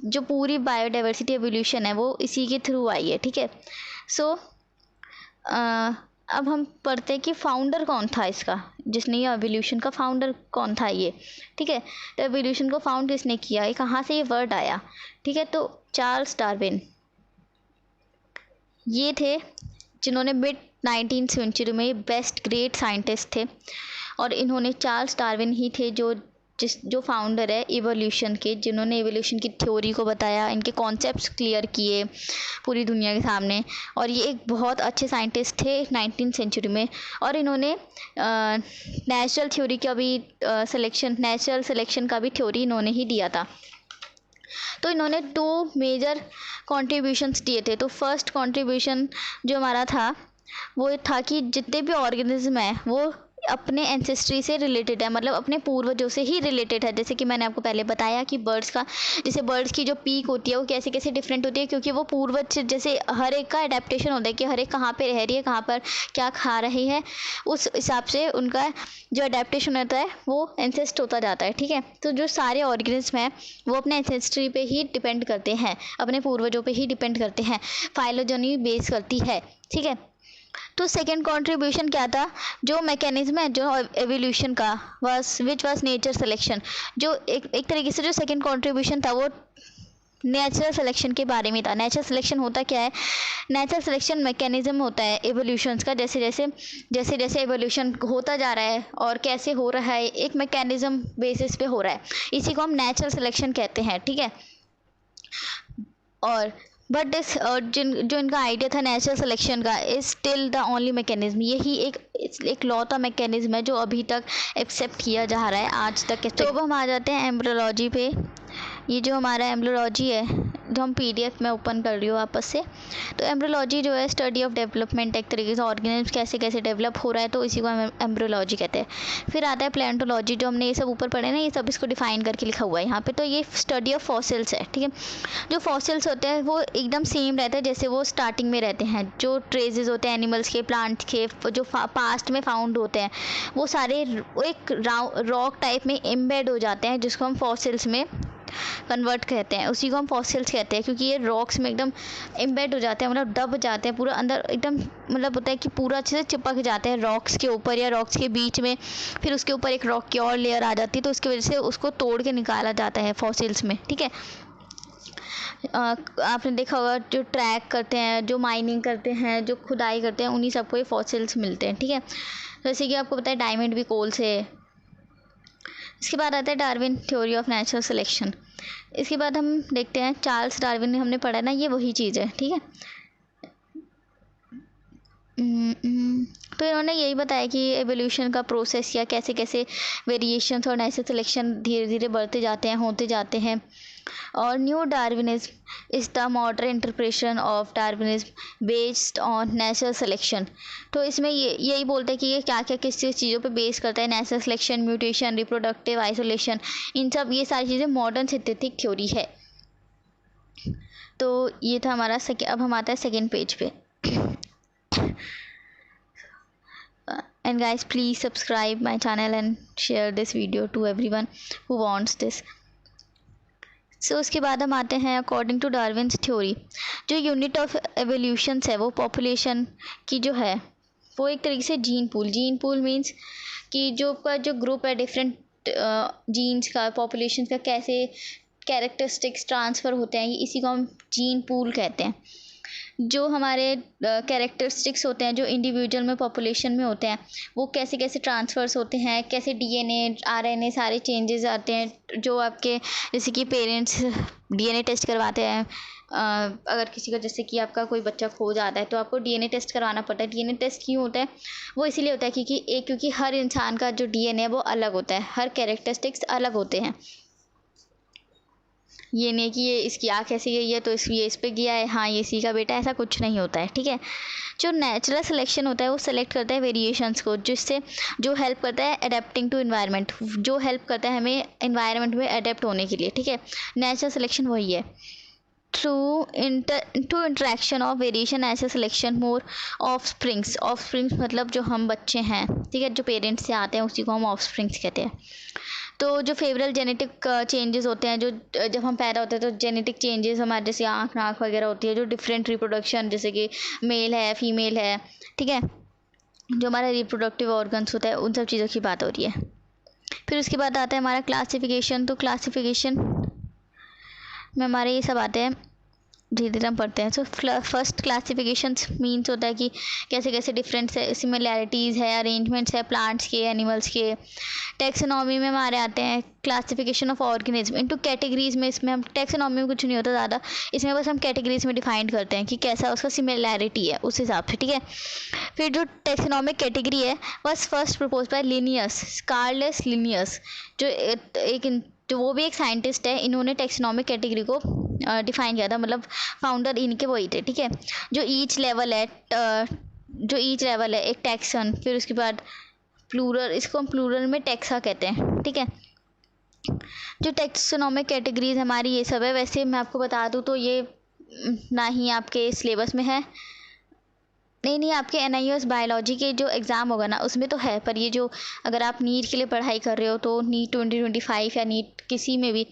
जो पूरी बायोडाइवर्सिटी एवोल्यूशन है वो इसी के थ्रू आई है, ठीक है। अब हम पढ़ते हैं कि फाउंडर कौन था इसका, जिसने ये एवोल्यूशन का फाउंडर कौन था ये, ठीक है। तो एवोल्यूशन को फाउंड किसने किया, ये कहाँ से ये वर्ड आया, ठीक है। तो चार्ल्स डार्विन ये थे जिन्होंने मिड 19th सेंचुरी में बेस्ट ग्रेट साइंटिस्ट थे, और इन्होंने चार्ल्स डार्विन ही थे जो फाउंडर है इवोल्यूशन के, जिन्होंने इवोल्यूशन की थ्योरी को बताया, इनके कॉन्सेप्ट्स क्लियर किए पूरी दुनिया के सामने। और ये एक बहुत अच्छे साइंटिस्ट थे 19th सेंचुरी में, और इन्होंने नेचुरल थ्योरी का भी नेचुरल सिलेक्शन का भी थ्योरी इन्होंने ही दिया था। तो इन्होंने 2 मेजर कॉन्ट्रीब्यूशंस दिए थे। तो फर्स्ट कॉन्ट्रीब्यूशन जो हमारा था वो था कि जितने भी ऑर्गेनिज्म हैं वो अपने एंसेस्ट्री से रिलेटेड है, मतलब अपने पूर्वजों से ही रिलेटेड है। जैसे कि मैंने आपको पहले बताया कि बर्ड्स का, जैसे बर्ड्स की जो पीक होती है वो कैसे कैसे डिफरेंट होती है, क्योंकि वो पूर्वज से, जैसे हर एक का अडेप्टेशन होता है कि हर एक कहाँ पे रह रही है, कहाँ पर क्या खा रही है, उस हिसाब से उनका जो अडेप्टेशन होता है वो एंसेस्ट होता जाता है। ठीक है, तो जो सारे ऑर्गेनिज्म हैं वो अपने एंसेस्ट्री पे ही डिपेंड करते हैं, अपने पूर्वजों पे ही डिपेंड करते हैं, फाइलोजेनी बेस करती है। ठीक है, तो सेकेंड कंट्रीब्यूशन क्या था, जो मैकेनिज्म है जो एवोल्यूशन का विच वाज नेचर सिलेक्शन। जो एक तरीके से जो सेकेंड कंट्रीब्यूशन था वो नेचुरल सिलेक्शन के बारे में था। नेचुरल सिलेक्शन होता क्या है, नेचुरल सिलेक्शन मैकेनिज्म होता है एवोल्यूशंस का, जैसे जैसे एवोल्यूशन होता जा रहा है और कैसे हो रहा है, एक मैकेनिज्म बेसिस पे हो रहा है, इसी को हम नेचुरल सिलेक्शन कहते हैं। ठीक है, और बट दिस जो इनका आइडिया था नेचुरल सिलेक्शन का is still the only mechanism, यही एक लौता मैकेनिज्म है जो अभी तक एक्सेप्ट किया जा रहा है आज तक। तो अब हम आ जाते हैं एम्ब्रियोलॉजी पे। ये जो हमारा एम्ब्रियोलॉजी है, जो हम पीडीएफ में ओपन कर रही हूँ वापस से, तो एम्ब्रियोलॉजी जो है स्टडी ऑफ डेवलपमेंट, एक तरीके से ऑर्गेनिज्म कैसे कैसे डेवलप हो रहा है, तो इसी को हम एम्ब्रियोलॉजी कहते हैं। फिर आता है प्लेंटोलॉजी, जो हमने ये सब ऊपर पढ़े ना, ये सब इसको डिफाइन करके लिखा हुआ है यहाँ पे। तो ये स्टडी ऑफ फॉसिल्स है। ठीक है, जो फॉसिल्स होते हैं वो एकदम सेम रहते हैं जैसे वो स्टार्टिंग में रहते हैं। जो ट्रेजेस होते हैं एनिमल्स के, प्लांट्स के, जो पास्ट में फाउंड होते हैं, वो सारे एक रॉक टाइप में एम्बेड हो जाते हैं, जिसको हम फॉसिल्स में कन्वर्ट कहते हैं, उसी को हम फॉसिल्स कहते हैं, क्योंकि ये रॉक्स में एकदम एम्बेड हो जाते हैं, मतलब दब जाते हैं पूरा अंदर एकदम, मतलब होता है कि पूरा अच्छे से चिपक जाते हैं रॉक्स के ऊपर या रॉक्स के बीच में। फिर उसके ऊपर एक रॉक की और लेयर आ जाती है, तो उसकी वजह से उसको तोड़ के निकाला जाता है फॉसिल्स में। ठीक है, आपने देखा होगा जो ट्रैक करते हैं, जो माइनिंग करते हैं, जो खुदाई करते हैं, उन्हीं सबको ये फॉसिल्स मिलते हैं। ठीक है, जैसे कि आपको पता है डायमंड भी कोल से। इसके बाद आता है Darwin theory of natural selection. इसके बाद हम देखते हैं चार्ल्स डार्विन ने हमने पढ़ा ना, ये वही चीज़ है। ठीक है, तो इन्होंने यही बताया कि एवोल्यूशन का प्रोसेस या कैसे कैसे वेरिएशंस और नेचुरल सिलेक्शन धीरे धीरे बढ़ते जाते हैं, होते जाते हैं। और new Darwinism is the modern interpretation of Darwinism based on natural selection. तो इसमें यही बोलते हैं कि ये क्या क्या किस किस चीज़ों पे बेस करता है, natural selection, mutation, reproductive isolation, इन सब ये सारी चीज़ें मॉडर्न सिंथेटिक थ्योरी है। तो ये था हमारा अब हम आता है सेकेंड पेज पे। And guys, please subscribe my channel and share this video to everyone who wants this. So उसके बाद हम आते हैं अकॉर्डिंग टू डार्विन्स थ्योरी, जो यूनिट ऑफ एवोल्यूशन है वो पॉपुलेशन की जो है वो एक तरीके से जीन पूल मीन्स कि जो का जो ग्रुप है डिफरेंट जीन्स का, पॉपुलेशन का कैसे कैरेक्टरिस्टिक्स ट्रांसफ़र होते हैं, इसी को हम जीन पूल कहते हैं। जो हमारे कैरेक्टरिस्टिक्स होते हैं जो इंडिविजुअल में, पॉपुलेशन में होते हैं, वो कैसे कैसे ट्रांसफ़र्स होते हैं, कैसे डीएनए आरएनए सारे चेंजेस आते हैं। जो आपके जैसे कि पेरेंट्स डीएनए टेस्ट करवाते हैं, अगर किसी का जैसे कि आपका कोई बच्चा खो जाता है तो आपको डीएनए टेस्ट करवाना पड़ता है। डीएनए टेस्ट क्यों होता है, वो इसीलिए होता है क्योंकि हर इंसान का जो डीएनए है वो अलग होता है, हर कैरेक्टरिस्टिक्स अलग होते हैं। ये नहीं कि ये इसकी आँख ऐसी गई है तो ये इस पे गया है, हाँ ये इसी का बेटा, ऐसा कुछ नहीं होता है। ठीक है, जो नेचुरल सिलेक्शन होता है वो सेलेक्ट करता है वेरिएशंस को, जिससे जो हेल्प करता है अडेप्टिंग टू एनवायरनमेंट, जो हेल्प करता है हमें एनवायरनमेंट में अडेप्ट होने के लिए। ठीक है, नेचुरल सिलेक्शन वही है। Through interaction of variation natural selection more offsprings मतलब जो हम बच्चे हैं, ठीक है, जो पेरेंट्स से आते हैं उसी को हम ऑफस्प्रिंग्स कहते हैं। तो जो फेवरल जेनेटिक चेंजेस होते हैं, जो जब हम पैदा होते हैं तो जेनेटिक चेंजेस हमारे जैसे आँख नाक वगैरह होती है, जो डिफरेंट रिप्रोडक्शन जैसे कि मेल है फीमेल है, ठीक है, जो हमारा रिप्रोडक्टिव ऑर्गन्स होता है, उन सब चीज़ों की बात हो रही है। फिर उसके बाद आता है हमारा क्लासिफिकेशन। तो क्लासिफिकेशन में हमारे ये सब आते हैं, धीरे धीरे हम पढ़ते हैं। सो फर्स्ट क्लासिफिकेशन मीन्स होता है कि कैसे कैसे डिफरेंट सिमिलैरिटीज़ है, अरेंजमेंट्स है प्लांट्स के, एनिमल्स के। टेक्सोनॉमी में हमारे आते हैं classification of organism into categories में। इसमें हम टेक्सोनॉमी में कुछ नहीं होता ज़्यादा, इसमें बस हम कैटेगरीज में डिफाइन करते हैं कि कैसा उसका सिमिलैरिटी है उस हिसाब से। ठीक है, फिर जो टेक्सोनॉमिक कैटेगरी है बस first propose by Linnaeus, Carolus Linnaeus, जो वो भी एक साइंटिस्ट है, इन्होंने टेक्सोनॉमिक कैटेगरी को डिफाइन किया था, मतलब फाउंडर इनके वही थे। ठीक है, जो ईच लेवल है एक टैक्सन, फिर उसके बाद प्लूरल, इसको हम प्लूरल में टैक्सा कहते हैं, ठीक है। जो टैक्सोनॉमिक कैटेगरीज हमारी ये सब है। वैसे मैं आपको बता दूँ तो ये ना ही आपके सिलेबस में है, नहीं आपके NIOS बायोलॉजी के जो एग्ज़ाम होगा ना उसमें तो है, पर ये जो अगर आप नीट के लिए पढ़ाई कर रहे हो तो नीट 2025 या नीट किसी में भी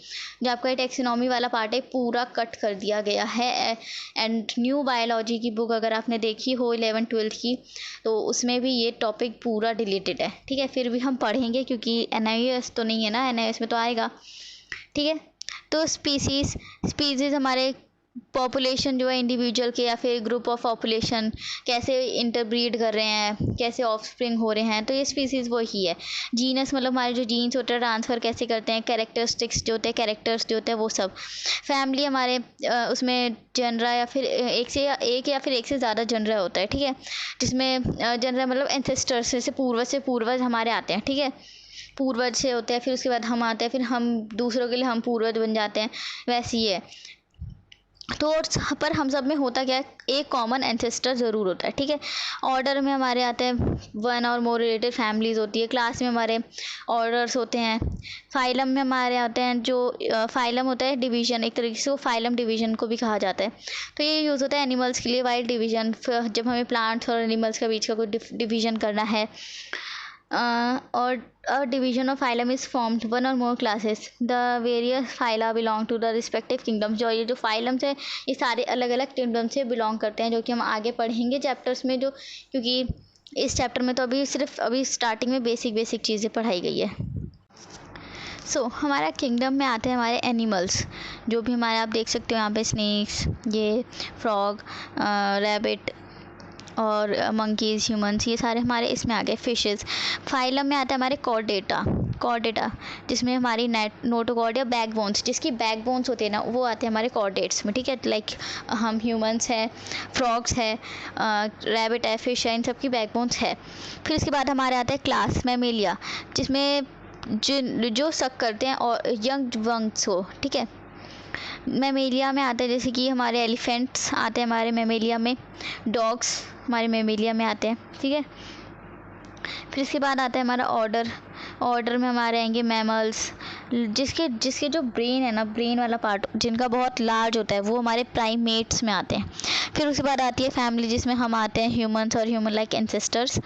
जो आपका ये टैक्सोनॉमी वाला पार्ट है पूरा कट कर दिया गया है। एंड न्यू बायोलॉजी की बुक अगर आपने देखी हो 11th-12th की तो उसमें भी ये टॉपिक पूरा डिलीटेड है, ठीक है। फिर भी हम पढ़ेंगे क्योंकि NIOS तो नहीं है ना, NIOS में तो आएगा, ठीक है। तो स्पीसीज़ हमारे पॉपुलेशन जो है इंडिविजुअल के या फिर ग्रुप ऑफ पॉपुलेशन कैसे इंटरब्रीड कर रहे हैं, कैसे ऑफस्प्रिंग हो रहे हैं, तो ये स्पीसीज़ वही है। जीनस मतलब हमारे जो जीन्स होते हैं ट्रांसफ़र कैसे करते हैं, कैरेक्टरिस्टिक्स जो होते हैं, कैरेक्टर्स जो होते हैं वो सब। फैमिली हमारे उसमें जनरा या फिर एक या फिर एक से ज़्यादा जनरा होता है, ठीक है। जिसमें जनरा मतलब एंसेस्टर्स से पूर्वज हमारे आते हैं, ठीक है। पूर्वज से होते हैं, फिर उसके बाद हम आते हैं, फिर हम दूसरों के लिए हम पूर्वज बन जाते हैं, वैसे ही है। तो पर हम सब में होता क्या है, एक कॉमन एंसेस्टर ज़रूर होता है, ठीक है। ऑर्डर में हमारे आते हैं 1 और मोर रिलेटेड फैमिलीज़ होती है। क्लास में हमारे ऑर्डर्स होते हैं। फाइलम में हमारे आते हैं जो फाइलम होता है डिवीज़न, एक तरीके से वो फाइलम डिवीज़न को भी कहा जाता है। तो ये यूज़ होता है एनिमल्स के लिए, वाइल्ड डिवीज़न, जब हमें प्लांट्स और एनिमल्स के बीच का कोई डिवीज़न करना है। और a division of phylum is formed one or more classes. The various phyla belong to the respective kingdoms. जो ये जो phylums है ये सारे अलग अलग kingdom से belong करते हैं, जो कि हम आगे पढ़ेंगे चैप्टर्स में, जो क्योंकि इस चैप्टर में तो अभी स्टार्टिंग में बेसिक चीज़ें पढ़ाई गई है। हमारा किंगडम में आते हैं हमारे एनिमल्स, जो भी हमारे आप देख सकते हो यहाँ पे स्नेक्स, ये फ्रॉग, रैबिट और मंकीज़, ह्यूमंस, ये सारे हमारे इसमें आ गए। फिशेस। फाइलम में आता है हमारे कॉर्डेटा जिसमें हमारी नोटोकॉर्ड या बैकबोन्स, जिसकी बैकबोन्स होती है ना वो आते हैं हमारे कॉर्डेट्स में, ठीक है। लाइक हम ह्यूमंस हैं, फ्रॉग्स है, रैबिट है, फिश है, इन सब की बैकबोन्स है। फिर इसके बाद हमारे आता है क्लास मैमेलिया, जिसमें जो सक करते हैं और यंग वंग्स हो, ठीक है। मैमेलिया में आते हैं जैसे कि हमारे एलिफेंट्स आते हैं हमारे मैमेलिया में, डॉग्स हमारे मैमेलिया में आते हैं, ठीक है। फिर इसके बाद आता है हमारा ऑर्डर में हमारे आएंगे मैमल्स, जिसके जो ब्रेन है ना, ब्रेन वाला पार्ट जिनका बहुत लार्ज होता है वो हमारे प्राइमेट्स में आते हैं। फिर उसके बाद आती है फैमिली, जिसमें हम आते हैं ह्यूमंस और ह्यूमन लाइक एंसेस्टर्स,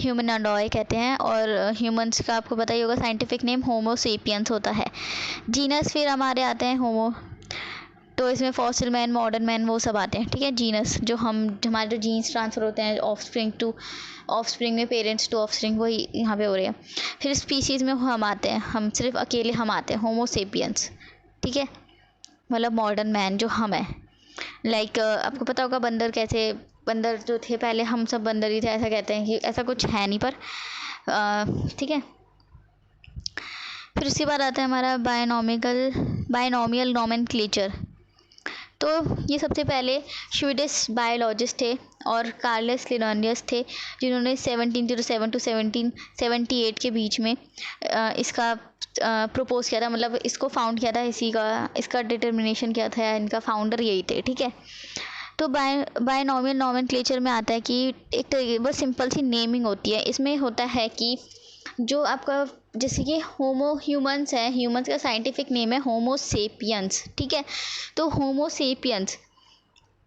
ह्यूमनॉइड कहते हैं। और ह्यूमंस का आपको पता ही होगा साइंटिफिक नेम होमो सेपियंस होता है। जीनस फिर हमारे आते हैं होमो, तो इसमें फॉसिल मैन, मॉडर्न मैन वो सब आते हैं, ठीक है। जीनस जो हमारे जो जीन्स ट्रांसफ़र होते हैं ऑफस्प्रिंग में, पेरेंट्स टू ऑफस्प्रिंग, वही यहाँ पे हो रहे हैं। फिर स्पीसीज़ में हम आते हैं, हम सिर्फ अकेले हम आते हैं होमो सेपियंस, ठीक है, मतलब मॉडर्न मैन जो हम है। लाइक आपको पता होगा बंदर जो थे पहले, हम सब बंदर ही थे, ऐसा कहते हैं कि ऐसा कुछ है नहीं, पर ठीक है। फिर उसके बाद आता है हमारा बायनॉमियल नोमेनक्लेचर। तो ये सबसे पहले स्वीडिश बायोलॉजिस्ट थे और कार्लस लिननियस थे, जिन्होंने 1707 to 1778 के बीच में इसका प्रपोज किया था, मतलब इसको फाउंड किया था, इसका डिटर्मिनेशन किया था, इनका फाउंडर यही थे, ठीक है। तो बायनॉमियल नोमेनक्लेचर में आता है कि एक तरीके बस सिंपल सी नेमिंग होती है। इसमें होता है कि जो आपका जैसे कि होमो ह्यूमंस है, ह्यूमंस का साइंटिफिक नेम है होमो सेपियंस, ठीक है। तो होमो सेपियंस,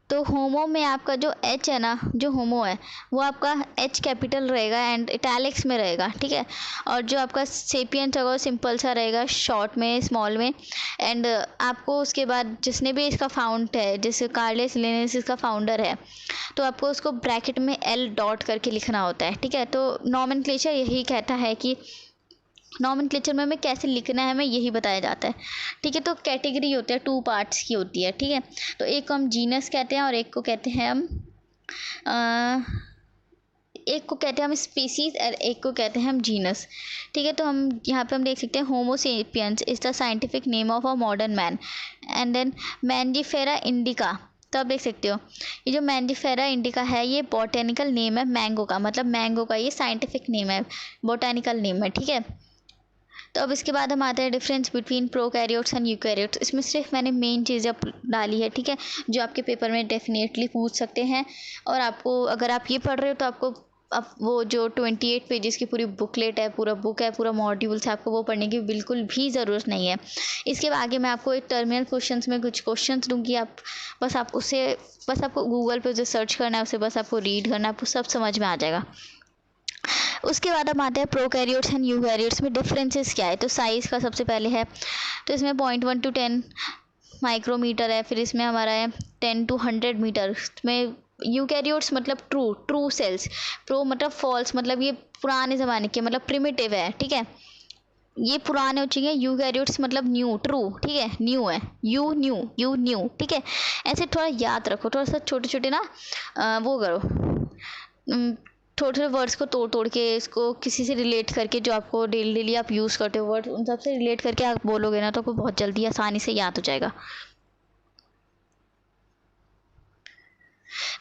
तो होमो में आपका जो एच है ना, जो होमो है वो आपका एच कैपिटल रहेगा एंड इटैलिक्स में रहेगा, ठीक है। और जो आपका सेपियंस होगा वो सिंपल सा रहेगा, शॉर्ट में, स्मॉल में। एंड आपको उसके बाद जिसने भी इसका फाउंड है, जैसे कार्लस लिननियस इसका फाउंडर है, तो आपको उसको ब्रैकेट में L डॉट करके लिखना होता है, ठीक है। तो नोमेनक्लेचर यही कहता है कि नोमेनक्लेचर में हमें कैसे लिखना है, हमें यही बताया जाता है, ठीक है। तो कैटेगरी होती है 2 पार्ट्स की होती है, ठीक है। तो एक को हम जीनस कहते हैं और एक को कहते हैं हम स्पीसीज और एक को कहते हैं हम जीनस, ठीक है। तो हम यहाँ पे हम देख सकते हैं homo sapiens is the scientific name of a modern man. And then mangifera indica, तो आप देख सकते हो ये जो मैंजिफेरा इंडिका है ये बॉटेनिकल नेम है मैंगो का, मतलब मैंगो का ये साइंटिफिक नेम है, बॉटेनिकल नेम है, ठीक है। तो अब इसके बाद हम आते हैं difference between prokaryotes and eukaryotes. इसमें सिर्फ मैंने मेन चीज़ें डाली है, ठीक है, जो आपके पेपर में डेफिनेटली पूछ सकते हैं। और आपको अगर आप ये पढ़ रहे हो तो आपको अब वो जो 28 पेजेस की पूरी बुकलेट है, पूरा बुक है, पूरा मॉड्यूल्स है, आपको वो पढ़ने की बिल्कुल भी ज़रूरत नहीं है। इसके आगे मैं आपको एक टर्मिनल क्वेश्चंस में कुछ क्वेश्चंस दूंगी, बस आपको गूगल पे जो सर्च करना है उसे बस आपको रीड करना है, आपको सब समझ में आ जाएगा। उसके बाद हम आते हैं प्रोकैरियोट्स एंड यूकैरियोट्स में डिफरेंसेस क्या है। तो साइज़ का सबसे पहले है, तो इसमें 0.1 to 10 माइक्रोमीटर है। फिर इसमें हमारा है 10 to 100 मीटर में। यूकैरियोट्स मतलब ट्रू सेल्स, प्रो मतलब फॉल्स, मतलब ये पुराने ज़माने के, मतलब प्रिमिटिव है, ठीक है, ये पुराने हो चुके हैं। यूकैरियोट्स मतलब न्यू, ट्रू, ठीक है, न्यू है, यू न्यू, ठीक है। ऐसे थोड़ा याद रखो, थोड़ा सा छोटे छोटे ना वो करो, थोड़े थोड़े वर्ड्स को तोड़ तोड़ के, इसको किसी से रिलेट करके, जो आपको डेली डेली आप यूज़ करते हो वर्ड, उन सब से रिलेट करके आप बोलोगे ना तो आपको बहुत जल्दी आसानी से याद हो जाएगा।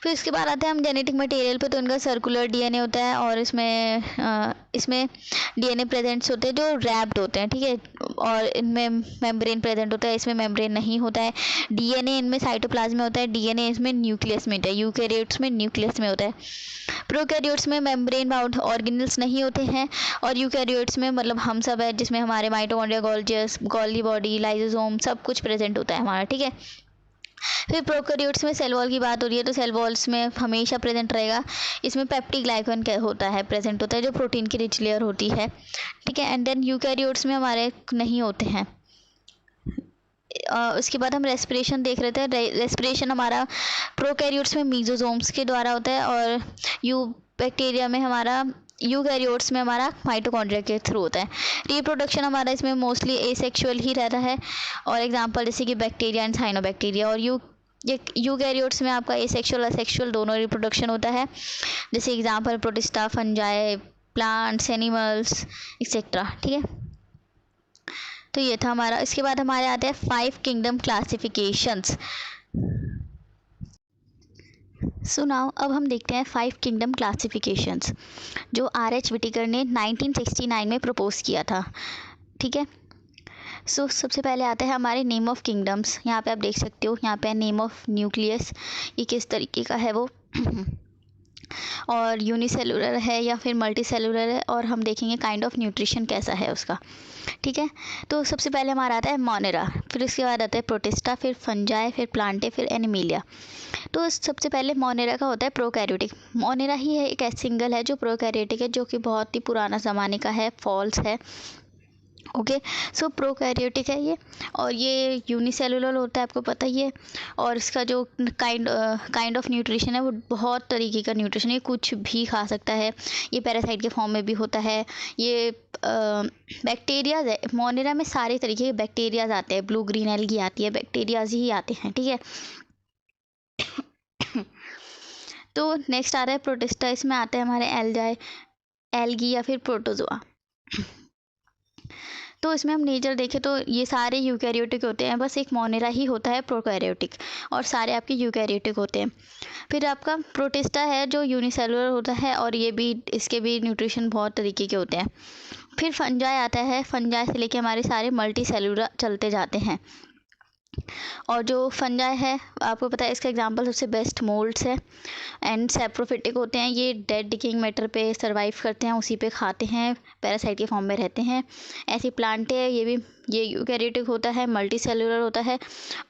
फिर इसके बाद आते हैं हम जेनेटिक मटेरियल पे। तो इनका सर्कुलर डीएनए होता है और इसमें डीएनए प्रेजेंट्स होते हैं जो रैप्ड होते हैं, ठीक है, और इनमें मेम्ब्रेन प्रेजेंट होता है, इसमें मेम्ब्रेन नहीं होता है। डीएनए इनमें साइटोप्लाज्म में होता है, डीएनए इसमें न्यूक्लियस में होता है, यूकैरियोट्स में न्यूक्लियस में होता है। प्रोकैरियोट्स में मेम्ब्रेन बाउंड ऑर्गेनल्स नहीं होते हैं, और यूकैरियोट्स में मतलब हम सब है, जिसमें हमारे माइटोकॉन्ड्रिया, गोल्गी बॉडी, लाइसोसोम सब कुछ प्रेजेंट होता है हमारा, ठीक है। फिर प्रोकैरियोट्स में सेल वॉल की बात हो रही है, तो सेल वॉल्स में हमेशा प्रेजेंट रहेगा, इसमें पेप्टिग्लाइकन होता है, प्रेजेंट होता है, जो प्रोटीन की रिच लेयर होती है, ठीक है। एंड देन यूकैरियोट्स में हमारे नहीं होते हैं। उसके बाद हम रेस्पिरेशन देख रहे थे। रेस्पिरेशन हमारा प्रोकैरियोट्स में मीजोजोम्स के द्वारा होता है, और बैक्टीरिया में हमारा, यूकैरियोट्स में हमारा माइटोकॉन्ड्रिया के थ्रू होता है। रिप्रोडक्शन हमारा इसमें मोस्टली एसेक्सुअल ही रहता है, और एग्जांपल जैसे कि बैक्टीरिया एंड साइनोबैक्टीरिया। और यूकैरियोट्स में आपका एसेक्सुअल असेक्सुअल दोनों रिप्रोडक्शन होता है, जैसे example protista, fungi, plants, animals etcetera, ठीक है। तो ये था हमारा। इसके बाद हमारे आते हैं 5 किंगडम क्लासिफिकेशंस। सो नाउ अब हम देखते हैं 5 किंगडम क्लासिफिकेशंस जो आर.एच. व्हिटेकर ने 1969 में प्रपोज किया था, ठीक है। सो सबसे पहले आते हैं हमारे नेम ऑफ किंगडम्स। यहाँ पे आप देख सकते हो, यहाँ पे नेम ऑफ न्यूक्लियस, ये किस तरीके का है वो और यूनिसेलुलर है या फिर मल्टी सेलुलर है, और हम देखेंगे काइंड ऑफ न्यूट्रिशन कैसा है उसका, ठीक है। तो सबसे पहले हमारा आता है मोनेरा, फिर उसके बाद आता है प्रोटिस्टा, फिर फंजाई, फिर प्लांटे, फिर एनिमिलिया। तो सबसे पहले मोनेरा का होता है प्रोकैरियोटिक। मोनेरा ही है एक ऐसा सिंगल है जो प्रोकैरियोटिक है, जो कि बहुत ही पुराना ज़माने का है, फॉल्स है, ओके। सो प्रोकैरियोटिक है ये, और ये यूनिसेलुलर होता है, आपको पता ही है। और इसका जो काइंड ऑफ न्यूट्रिशन है वो बहुत तरीके का न्यूट्रिशन है, ये कुछ भी खा सकता है, ये पैरासाइट के फॉर्म में भी होता है, ये बैक्टीरियाज है। मोनेरा में सारे तरीके के बैक्टीरियाज आते हैं, ब्लू ग्रीन एल्गी आती है, बैक्टीरियाज ही आते हैं, ठीक है। तो नेक्स्ट आ रहा है प्रोटिस्टा, इसमें आते हैं हमारे एल्गी या फिर प्रोटोजोआ। तो इसमें हम नेचर देखें तो ये सारे यूकैरियोटिक होते हैं, बस एक मोनेरा ही होता है प्रोकैरियोटिक, और सारे आपके यूकैरियोटिक होते हैं। फिर आपका प्रोटिस्टा है जो यूनिसेलुलर होता है, और ये भी, इसके भी न्यूट्रिशन बहुत तरीके के होते हैं। फिर फंजाई आता है, फंजाई से लेके हमारे सारे मल्टी सेलुलर चलते जाते हैं। और जो फंजाई है आपको पता है, इसका एग्जांपल सबसे बेस्ट मोल्ड्स है, एंड सेप्रोफिटिक होते हैं, ये डेड डिकेइंग मैटर पे सर्वाइव करते हैं, उसी पे खाते हैं, पैरासाइट के फॉर्म में रहते हैं। ऐसी प्लांट है, ये यूकैरियोटिक होता है, मल्टी सेलुलर होता है,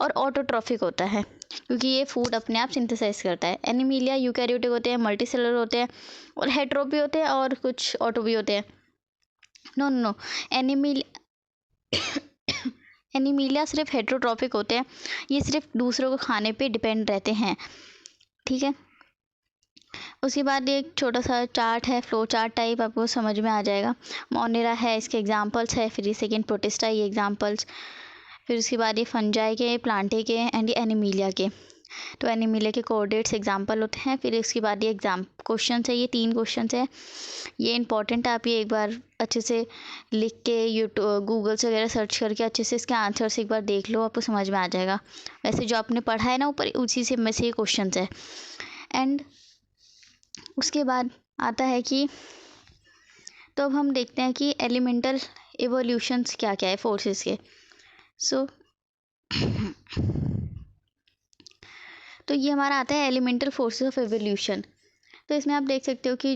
और ऑटोट्रॉफिक होता है, क्योंकि ये फूड अपने आप सिंथेसाइज करता है। एनिमिलिया यूकैरियोटिक होते हैं, मल्टी सेलुलर होते हैं, और हेट्रो भी होते हैं, और कुछ ऑटो भी होते हैं। नो एनिमिलिया सिर्फ हेट्रोट्रॉफिक होते हैं, ये सिर्फ दूसरों को खाने पे डिपेंड रहते हैं, ठीक है। उसके बाद एक छोटा सा चार्ट है, फ्लो चार्ट टाइप, आपको समझ में आ जाएगा। मोनेरा है, इसके एग्जांपल्स है, फिर सेकेंड प्रोटिस्टा, ये एग्जांपल्स, फिर उसके बाद ये फंजाई के, प्लांटे के, एंड ये एनिमिलिया के। तो एनिमिलिया के कोऑर्डिनेट्स एग्जांपल होते हैं। फिर इसके बाद ये एग्जाम क्वेश्चन है, ये 3 क्वेश्चन है, ये इंपॉर्टेंट है, आप ये एक बार अच्छे से लिख के यूट्यूब गूगल से वगैरह सर्च करके अच्छे से इसके आंसर्स एक बार देख लो, आपको समझ में आ जाएगा। वैसे जो आपने पढ़ा है ना ऊपर, उसी से में से ये क्वेश्चन है। एंड उसके बाद आता है कि, तो अब हम देखते हैं कि एलिमेंटल एवोल्यूशंस क्या क्या है फोर्सेस के। सो तो ये हमारा आता है एलिमेंटल फोर्सेस ऑफ एवोल्यूशन। तो इसमें आप देख सकते हो कि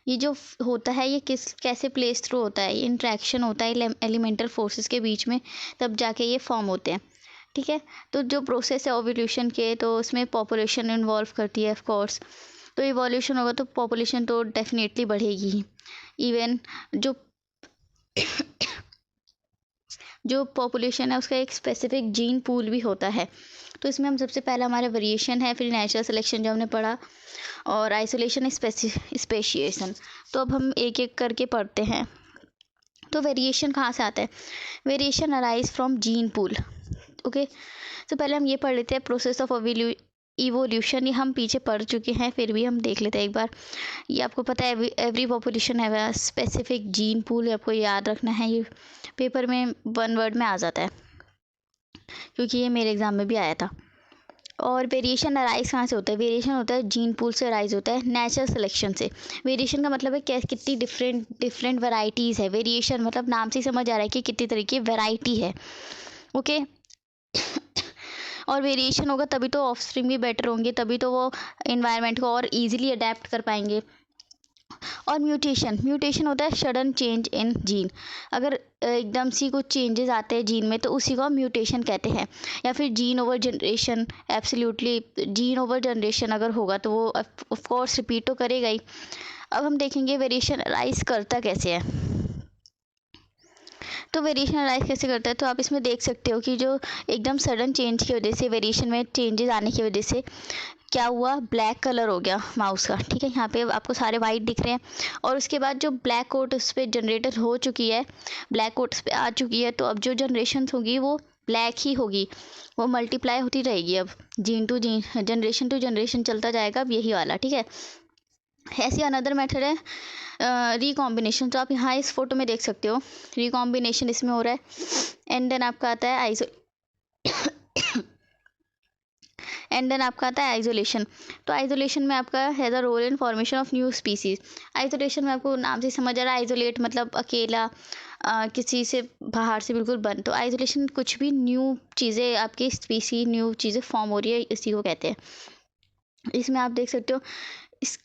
ये जो होता है ये कैसे प्लेस थ्रू होता है, ये इंट्रैक्शन होता है एलिमेंटल फोर्सेस के बीच में, तब जाके ये फॉर्म होते हैं। ठीक है, तो जो प्रोसेस है ओवोल्यूशन के, तो उसमें पॉपुलेशन इन्वॉल्व करती है ऑफ कोर्स। तो इवोल्यूशन होगा तो पॉपुलेशन तो डेफिनेटली बढ़ेगी ही। इवन जो पॉपुलेशन है उसका एक स्पेसिफिक जीन पूल भी होता है। तो इसमें हम सबसे पहला हमारा वेरिएशन है, फिर नेचुरल सिलेक्शन जो हमने पढ़ा, और आइसोलेशन स्पेशिएशन। तो अब हम एक एक करके पढ़ते हैं। तो वेरिएशन कहाँ से आता है? Variation arise from gene pool. Okay, तो पहले हम ये पढ़ लेते हैं प्रोसेस ऑफ इवोल्यूशन। ये हम पीछे पढ़ चुके हैं, फिर भी हम देख लेते हैं एक बार। ये आपको पता है एवरी पॉपुलेशन है स्पेसिफिक जीन पूल, आपको याद रखना है। ये पेपर में 1 वर्ड में आ जाता है, क्योंकि ये मेरे एग्ज़ाम में भी आया था। और वेरिएशन अराइज कहाँ से होता है? वेरिएशन होता है जीन पूल से अराइज होता है, नेचुरल सिलेक्शन से। वेरिएशन का मतलब है कितनी डिफरेंट वैरायटीज़ है। वेरिएशन मतलब नाम से ही समझ आ रहा है कि कितनी तरह की वैरायटी है। ओके और वेरिएशन होगा तभी तो ऑफस्प्रिंग भी बेटर होंगे, तभी तो वो इन्वायरमेंट को और इजीली अडेप्ट कर पाएंगे। और म्यूटेशन होता है सडन चेंज इन जीन। अगर एकदम सी कुछ चेंजेस आते हैं जीन में तो उसी को हम म्यूटेशन कहते हैं। या फिर gene over generation, absolutely gene over generation अगर होगा तो वो ऑफ कोर्स रिपीट तो करेगा ही। अब हम देखेंगे वेरिएशन राइज करता कैसे है। तो वेरिएशन अराइज कैसे करता है? तो आप इसमें देख सकते हो कि जो एकदम सडन चेंज की वजह से, वेरिएशन में चेंजेस आने की वजह से क्या हुआ, ब्लैक कलर हो गया माउस का। ठीक है, यहाँ पे आपको सारे वाइट दिख रहे हैं, और उसके बाद जो ब्लैक कोट उस पर जनरेटर हो चुकी है, ब्लैक कोट उस पर आ चुकी है, तो अब जो जनरेशन होगी वो ब्लैक ही होगी, वो मल्टीप्लाई होती रहेगी। अब gene to gene, generation to generation चलता जाएगा अब यही वाला। ठीक है, ऐसी अनदर मेथड है रिकॉम्बिनेशन। तो आप यहाँ इस फोटो में देख सकते हो रिकॉम्बिनेशन इसमें हो रहा है। एंड देन आपका आता है आइसोलेशन। तो आइसोलेशन में आपका has a role in formation of new species. Isolation में आपको नाम से समझ आ रहा है, आइसोलेट मतलब अकेला, किसी से बाहर से बिल्कुल बंद। तो आइसोलेशन कुछ भी न्यू चीज़ें, आपकी स्पीसी न्यू चीज़ें फॉर्म हो रही है, इसी को कहते हैं। इसमें आप देख सकते हो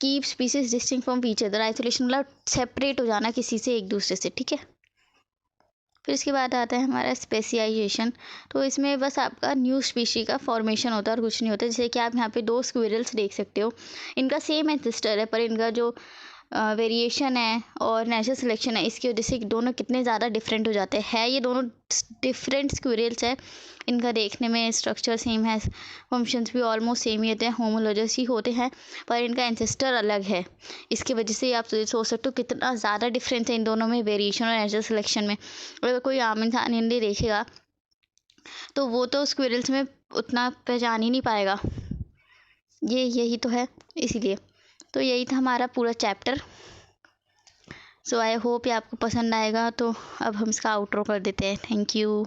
keep species distinct from each other. Isolation मतलब सेपरेट हो जाना किसी से, एक दूसरे से। ठीक है, फिर इसके बाद आता है हमारा स्पेशलाइजेशन। तो इसमें बस आपका न्यू स्पीशी का फॉर्मेशन होता है और कुछ नहीं होता। जैसे कि आप यहाँ पे 2 स्क्विरल्स देख सकते हो, इनका सेम एंसेस्टर है, पर इनका जो वेरिएशन है और नेचुरल सिलेक्शन है, इसकी वजह से दोनों कितने ज़्यादा डिफरेंट हो जाते हैं। ये दोनों डिफरेंट स्क्विरल्स है, इनका देखने में स्ट्रक्चर सेम है, फंक्शंस भी ऑलमोस्ट सेम ही होते हैं, होमोलॉजस ही होते हैं, पर इनका एंसेस्टर अलग है। इसकी वजह से आप सोच सकते हो कितना ज़्यादा डिफरेंस है इन दोनों में, वेरिएशन और नेचुरल सिलेक्शन में। अगर कोई आम इंसान इन्हें देखेगा तो वो तो स्क्विरल्स में उतना पहचान ही नहीं पाएगा। यही तो है, इसीलिए। तो यही था हमारा पूरा चैप्टर। सो आई होप ये आपको पसंद आएगा। तो अब हम इसका आउटरो कर देते हैं। Thank you.